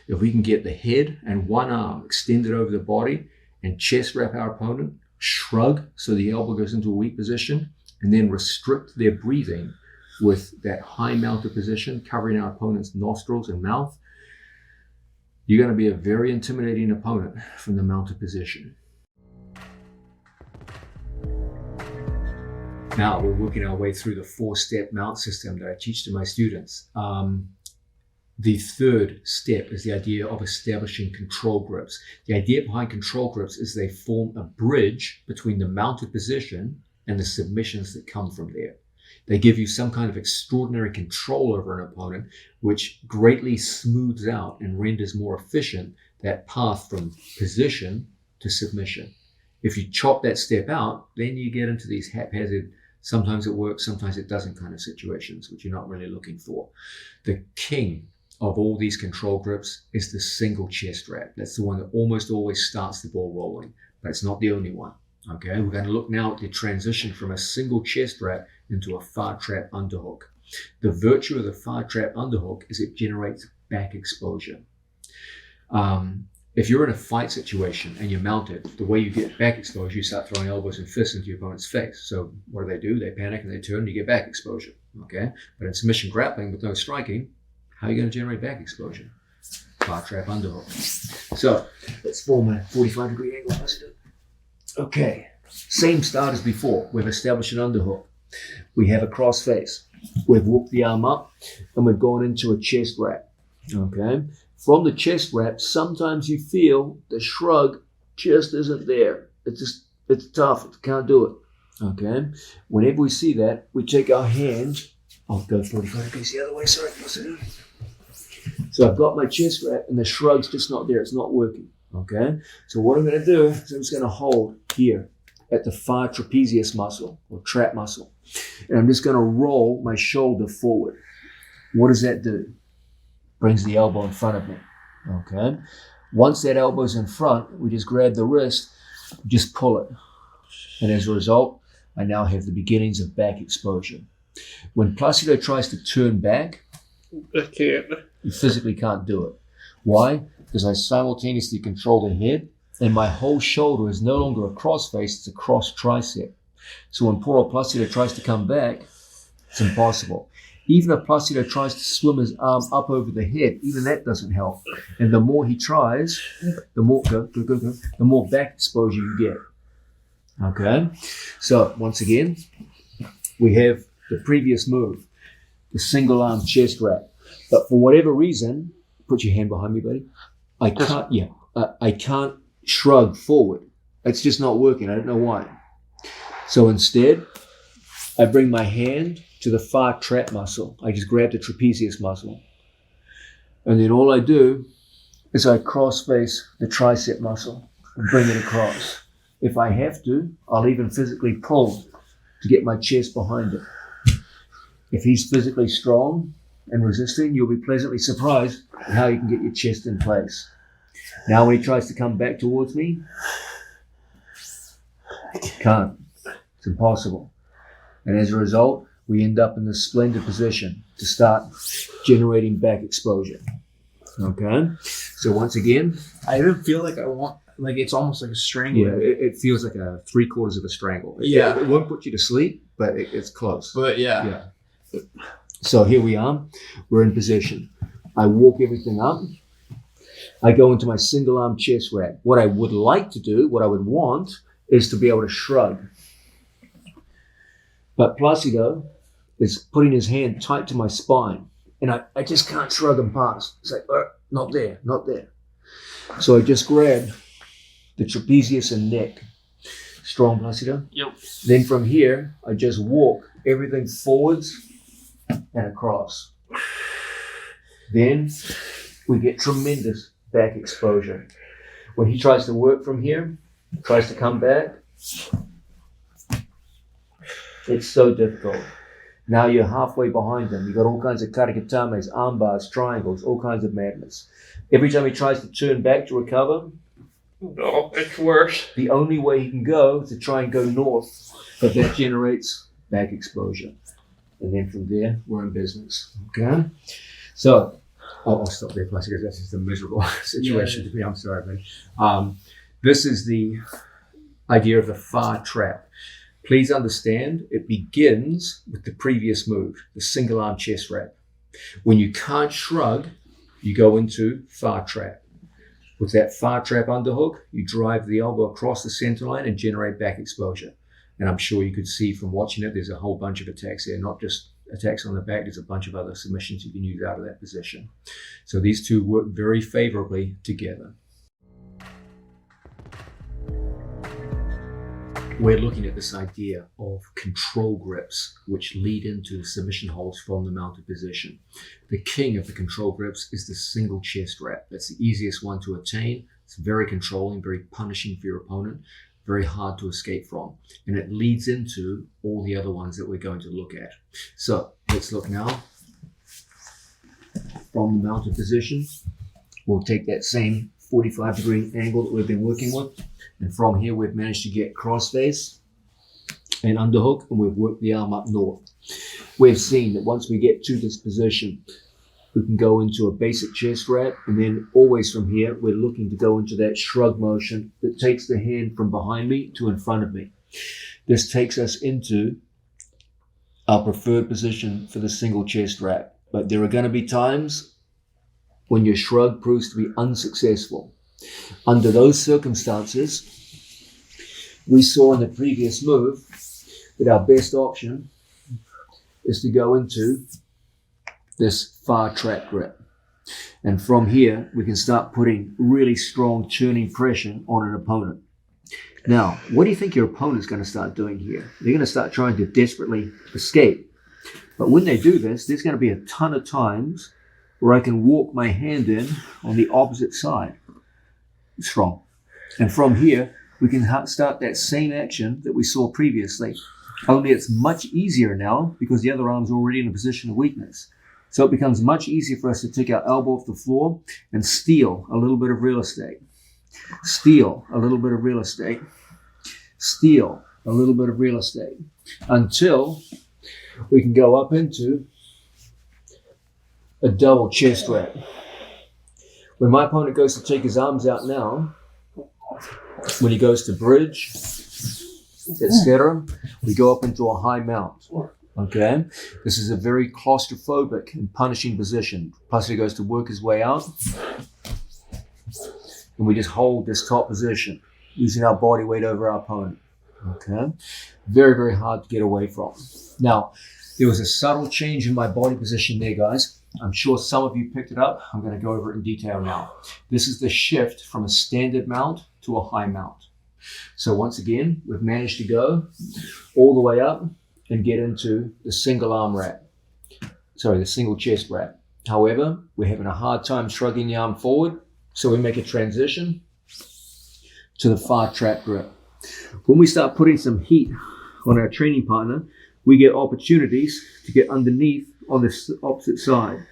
A: If we can get the head and one arm extended over the body and chest wrap our opponent, shrug so the elbow goes into a weak position, and then restrict their breathing with that high mounted position, covering our opponent's nostrils and mouth, you're going to be a very intimidating opponent from the mounted position. Now we're working our way through the 4-step mount system that I teach to my students. The third step is the idea of establishing control grips. The idea behind control grips is they form a bridge between the mounted position and the submissions that come from there. They give you some kind of extraordinary control over an opponent, which greatly smooths out and renders more efficient that path from position to submission. If you chop that step out, then you get into these haphazard, sometimes it works, sometimes it doesn't kind of situations, which you're not really looking for. The king of all these control grips is the single chest wrap. That's the one that almost always starts the ball rolling, but it's not the only one. Okay, we're going to look now at the transition from a single chest wrap into a far trap underhook. The virtue of the far trap underhook is it generates back exposure. If you're in a fight situation and you're mounted, the way you get back exposure, you start throwing elbows and fists into your opponent's face. So what do? They panic and they turn and you get back exposure. Okay, but in submission grappling with no striking, how are you going to generate back exposure? Far trap underhook. So let's form a 45-degree angle. Let's do it. Okay, same start as before. We've established an underhook. We have a cross face. We've walked the arm up and we've gone into a chest wrap.
C: Okay. From the chest wrap, sometimes you feel the shrug just isn't there. It's tough. It can't do it. Okay. Whenever we see that, we take our hand. I'll go 45 degrees the other way. Sorry. So I've got my chest wrap and the shrug's just not there. It's not working. Okay. So what I'm going to do is I'm just going to hold here at the far trapezius muscle or trap muscle. And I'm just going to roll my shoulder forward. What does that do? Brings the elbow in front of me. Okay. Once that elbow's in front, we just grab the wrist, just pull it. And as a result, I now have the beginnings of back exposure. When Placido tries to turn back,
B: I can't.
C: you physically can't do it. Why? Because I simultaneously control the head and my whole shoulder is no longer a cross face, it's a cross tricep. So when poor old Placido tries to come back, it's impossible. Even if Placido tries to swim his arm up over the head, even that doesn't help. And the more he tries, the more back exposure you get. Okay? So once again, we have the previous move, the single arm chest wrap. But for whatever reason, put your hand behind me, buddy. I can't shrug forward. It's just not working. I don't know why. So instead, I bring my hand to the far trap muscle. I just grab the trapezius muscle. And then all I do is I cross face the tricep muscle and bring it across. If I have to, I'll even physically pull to get my chest behind it. If he's physically strong and resisting, you'll be pleasantly surprised at how you can get your chest in place. Now when he tries to come back towards me, can't. It's impossible. And as a result, we end up in this splendid position to start generating back exposure. Okay? So once again,
B: I even feel like it's almost like a strangle.
A: Yeah, it feels like a 3/4 of a strangle.
B: Yeah.
A: It won't put you to sleep, but it's close.
B: But yeah.
C: so here we are. We're in position. I walk everything up. I go into my single arm chest wrap. What I would like to do, what I would want, is to be able to shrug. But Placido is putting his hand tight to my spine. And I just can't shrug him past. It's like, not there, not there. So I just grab the trapezius and neck. Strong, Placido?
B: Yep.
C: Then from here, I just walk everything forwards and across. Then we get tremendous back exposure. When he tries to work from here, tries to come back, it's so difficult. Now you're halfway behind him. You've got all kinds of karikatames, arm bars, triangles, all kinds of madness. Every time he tries to turn back to recover,
B: No, it's worse.
C: the only way he can go is to try and go north, but that generates back exposure. And then from there, we're in business. Okay? So, I'll stop there, Placido, because that's just a miserable situation to be. I'm sorry, man. This is the idea of the far trap. Please understand, it begins with the previous move, the single arm chest wrap. When you can't shrug, you go into far trap. With that far trap underhook, you drive the elbow across the center line and generate back exposure. And I'm sure you could see from watching it, there's a whole bunch of attacks there, not just attacks on the back, there's a bunch of other submissions you can use out of that position. So these two work very favorably together. We're looking at this idea of control grips, which lead into submission holds from the mounted position. The king of the control grips is the single chest wrap. That's the easiest one to attain. It's very controlling, very punishing for your opponent, very hard to escape from. And it leads into all the other ones that we're going to look at. So let's look now from the mounted position. We'll take that same 45-degree angle that we've been working with. And from here, we've managed to get crossface and underhook, and we've worked the arm up north. We've seen that once we get to this position, we can go into a basic chest wrap, and then always from here, we're looking to go into that shrug motion that takes the hand from behind me to in front of me. This takes us into our preferred position for the single chest wrap. But there are going to be times when your shrug proves to be unsuccessful. Under those circumstances, we saw in the previous move that our best option is to go into this far trap grip. And from here, we can start putting really strong turning pressure on an opponent. Now, what do you think your opponent's going to start doing here? They're going to start trying to desperately escape. But when they do this, there's going to be a ton of times where I can walk my hand in on the opposite side. Strong. And from here, we can start that same action that we saw previously. Only it's much easier now because the other arm's already in a position of weakness. So it becomes much easier for us to take our elbow off the floor and steal a little bit of real estate. Steal a little bit of real estate. Steal a little bit of real estate until we can go up into a double chest wrap. When my opponent goes to take his arms out now, when he goes to bridge, etc., we go up into a high mount. Okay? This is a very claustrophobic and punishing position. Plus he goes to work his way out. And we just hold this top position using our body weight over our opponent. Okay? Very, very hard to get away from. Now, there was a subtle change in my body position there, guys. I'm sure some of you picked it up. I'm going to go over it in detail now. This is the shift from a standard mount to a high mount. So once again, we've managed to go all the way up and get into the single arm wrap. Sorry, the single chest wrap. However, we're having a hard time shrugging the arm forward, so we make a transition to the far trap grip. When we start putting some heat on our training partner, we get opportunities to get underneath on the opposite side.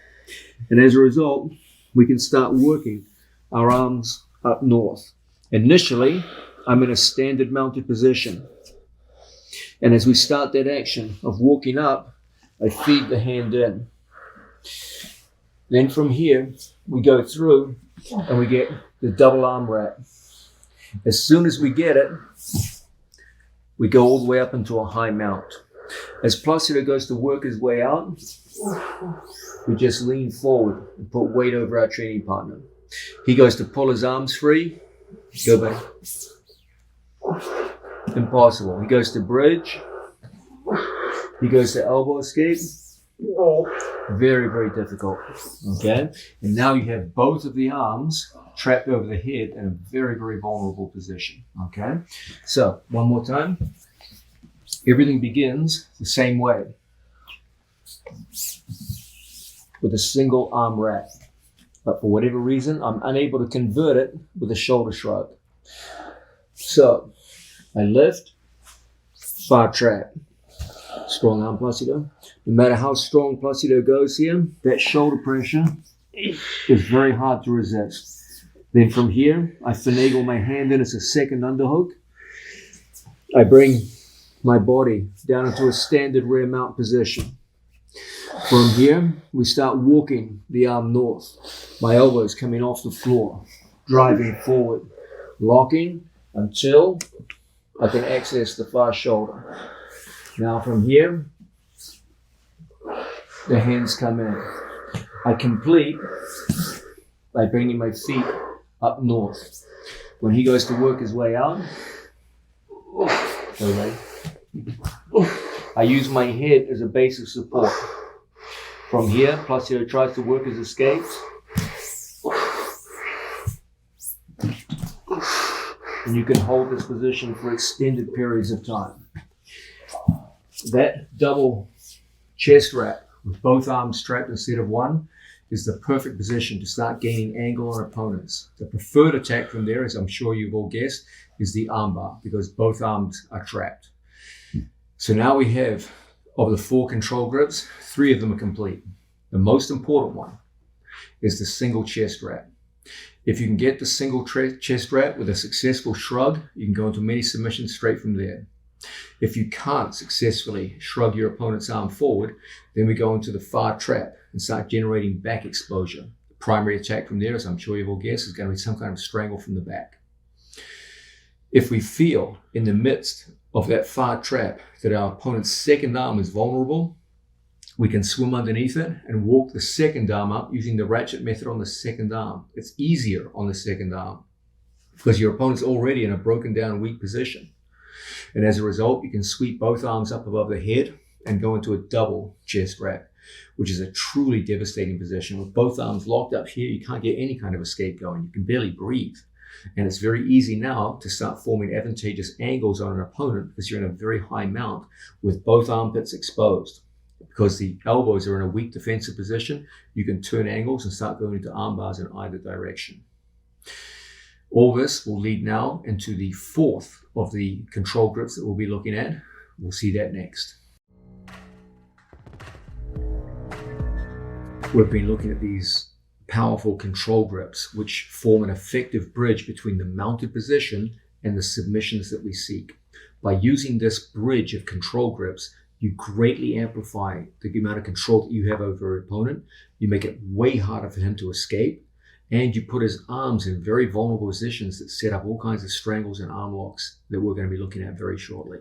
C: And as a result, we can start working our arms up north. Initially, I'm in a standard mounted position. And as we start that action of walking up, I feed the hand in. Then from here, we go through and we get the double arm wrap. As soon as we get it, we go all the way up into a high mount. As Placido goes to work his way out, we just lean forward and put weight over our training partner. He goes to pull his arms free, go back. Impossible. He goes to bridge. He goes to elbow escape. Very, very difficult. Okay? And now you have both of the arms trapped over the head in a very, very vulnerable position. Okay? So, one more time. Everything begins the same way. With a single arm wrap. But for whatever reason, I'm unable to convert it with a shoulder shrug. So, I lift, far trap. Strong arm Placido. No matter how strong Placido goes here, that shoulder pressure is very hard to resist. Then from here, I finagle my hand in as a second underhook. I bring my body down into a standard rear mount position. From here, we start walking the arm north. My elbows coming off the floor, driving forward, locking until I can access the far shoulder. Now from here, the hands come in. I complete by bringing my feet up north. When he goes to work his way out, I use my head as a base of support. From here, Placido tries to work his escapes. And you can hold this position for extended periods of time. That double chest wrap with both arms strapped instead of one is the perfect position to start gaining angle on opponents. The preferred attack from there, as I'm sure you've all guessed, is the armbar because both arms are trapped. So now we have, of the 4 control grips, 3 of them are complete. The most important one is the single chest wrap. If you can get the single chest wrap with a successful shrug, you can go into many submissions straight from there. If you can't successfully shrug your opponent's arm forward, then we go into the far trap and start generating back exposure. The primary attack from there, as I'm sure you've all guessed, is going to be some kind of strangle from the back. If we feel in the midst of that far trap that our opponent's second arm is vulnerable, we can swim underneath it and walk the second arm up using the ratchet method on the second arm. It's easier on the second arm because your opponent's already in a broken down weak position. And as a result, you can sweep both arms up above the head and go into a double chest wrap.
A: which is a truly devastating position. With both arms locked up here, you can't get any kind of escape going. You can barely breathe. And it's very easy now to start forming advantageous angles on an opponent because you're in a very high mount with both armpits exposed. Because the elbows are in a weak defensive position, you can turn angles and start going into arm bars in either direction. All this will lead now into the fourth of the control grips that we'll be looking at. We'll see that next. We've been looking at these powerful control grips, which form an effective bridge between the mounted position and the submissions that we seek. By using this bridge of control grips, you greatly amplify the amount of control that you have over your opponent. You make it way harder for him to escape, and you put his arms in very vulnerable positions that set up all kinds of strangles and arm locks that we're going to be looking at very shortly.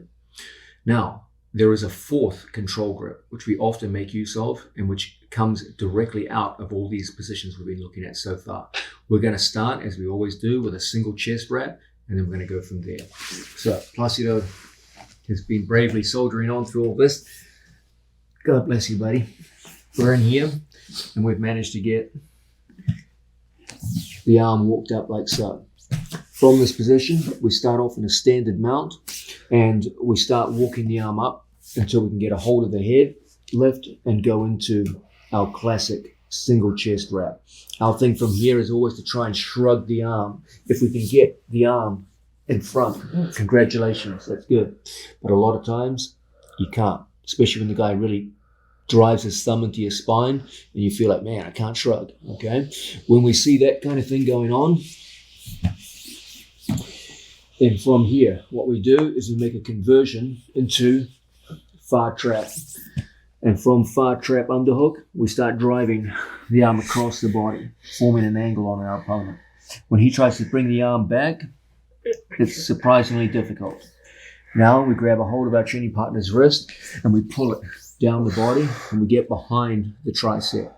A: Now, there is a fourth control grip, which we often make use of and which comes directly out of all these positions we've been looking at so far. We're going to start, as we always do, with a single chest wrap, and then we're going to go from there. So, Placido has been bravely soldiering on through all this. God bless you, buddy. We're in here, and we've managed to get the arm walked up like so. From this position, we start off in a standard mount, and we start walking the arm up until we can get a hold of the head, lift, and go into our classic single chest wrap. Our thing from here is always to try and shrug the arm. If we can get the arm in front, congratulations, that's good. But a lot of times, you can't, especially when the guy really drives his thumb into your spine and you feel like, man, I can't shrug, okay? When we see that kind of thing going on, then from here, what we do is we make a conversion into far trap. And from far trap underhook, we start driving the arm across the body, forming an angle on our opponent. When he tries to bring the arm back, it's surprisingly difficult. Now we grab a hold of our training partner's wrist and we pull it down the body and we get behind the tricep.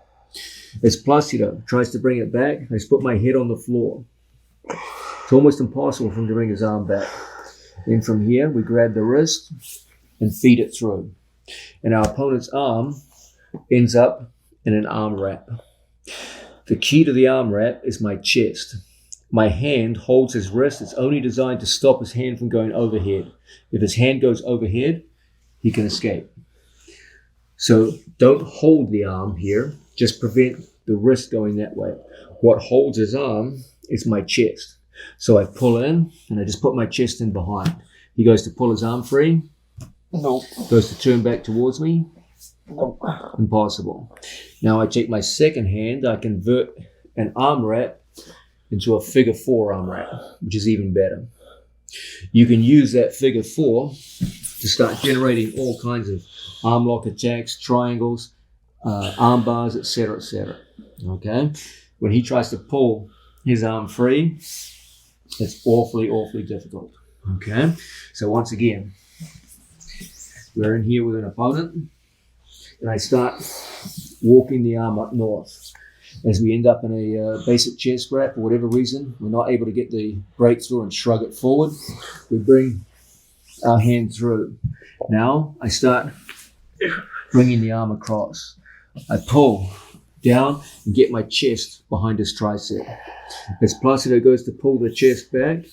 A: As Placido tries to bring it back, I just put my head on the floor. It's almost impossible for him to bring his arm back. Then from here, we grab the wrist and feed it through. And our opponent's arm ends up in an arm wrap. The key to the arm wrap is my chest. My hand holds his wrist. It's only designed to stop his hand from going overhead. If his hand goes overhead, he can escape. So don't hold the arm here. Just prevent the wrist going that way. What holds his arm is my chest. So I pull in and I just put my chest in behind. He goes to pull his arm free.
B: No.
A: Goes to turn back towards me.
B: No.
A: Impossible. Now I take my second hand. I convert an arm wrap into a figure four arm wrap, which is even better. You can use that figure four to start generating all kinds of arm lock attacks, triangles, arm bars, etc., etc. Okay? When he tries to pull his arm free, it's awfully, awfully difficult. Okay? So once again, we're in here with an opponent, and I start walking the arm up north. As we end up in a basic chest wrap, for whatever reason, we're not able to get the breakthrough and shrug it forward. We bring our hand through. Now I start bringing the arm across. I pull down and get my chest behind his tricep. As Placido goes to pull the chest back,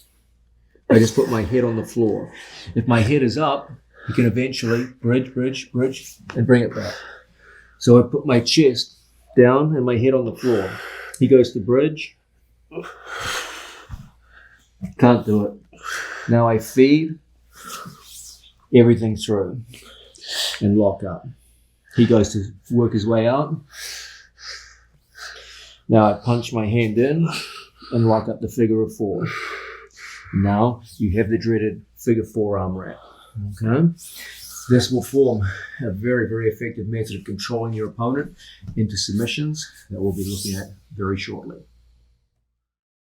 A: I just put my head on the floor. If my head is up, he can eventually bridge, and bring it back. So I put my chest down and my head on the floor. He goes to bridge. Can't do it. Now I feed everything through and lock up. He goes to work his way out. Now I punch my hand in and lock up the figure of four. Now you have the dreaded figure four arm wrap. Okay? This will form a very, very effective method of controlling your opponent into submissions that we'll be looking at very shortly.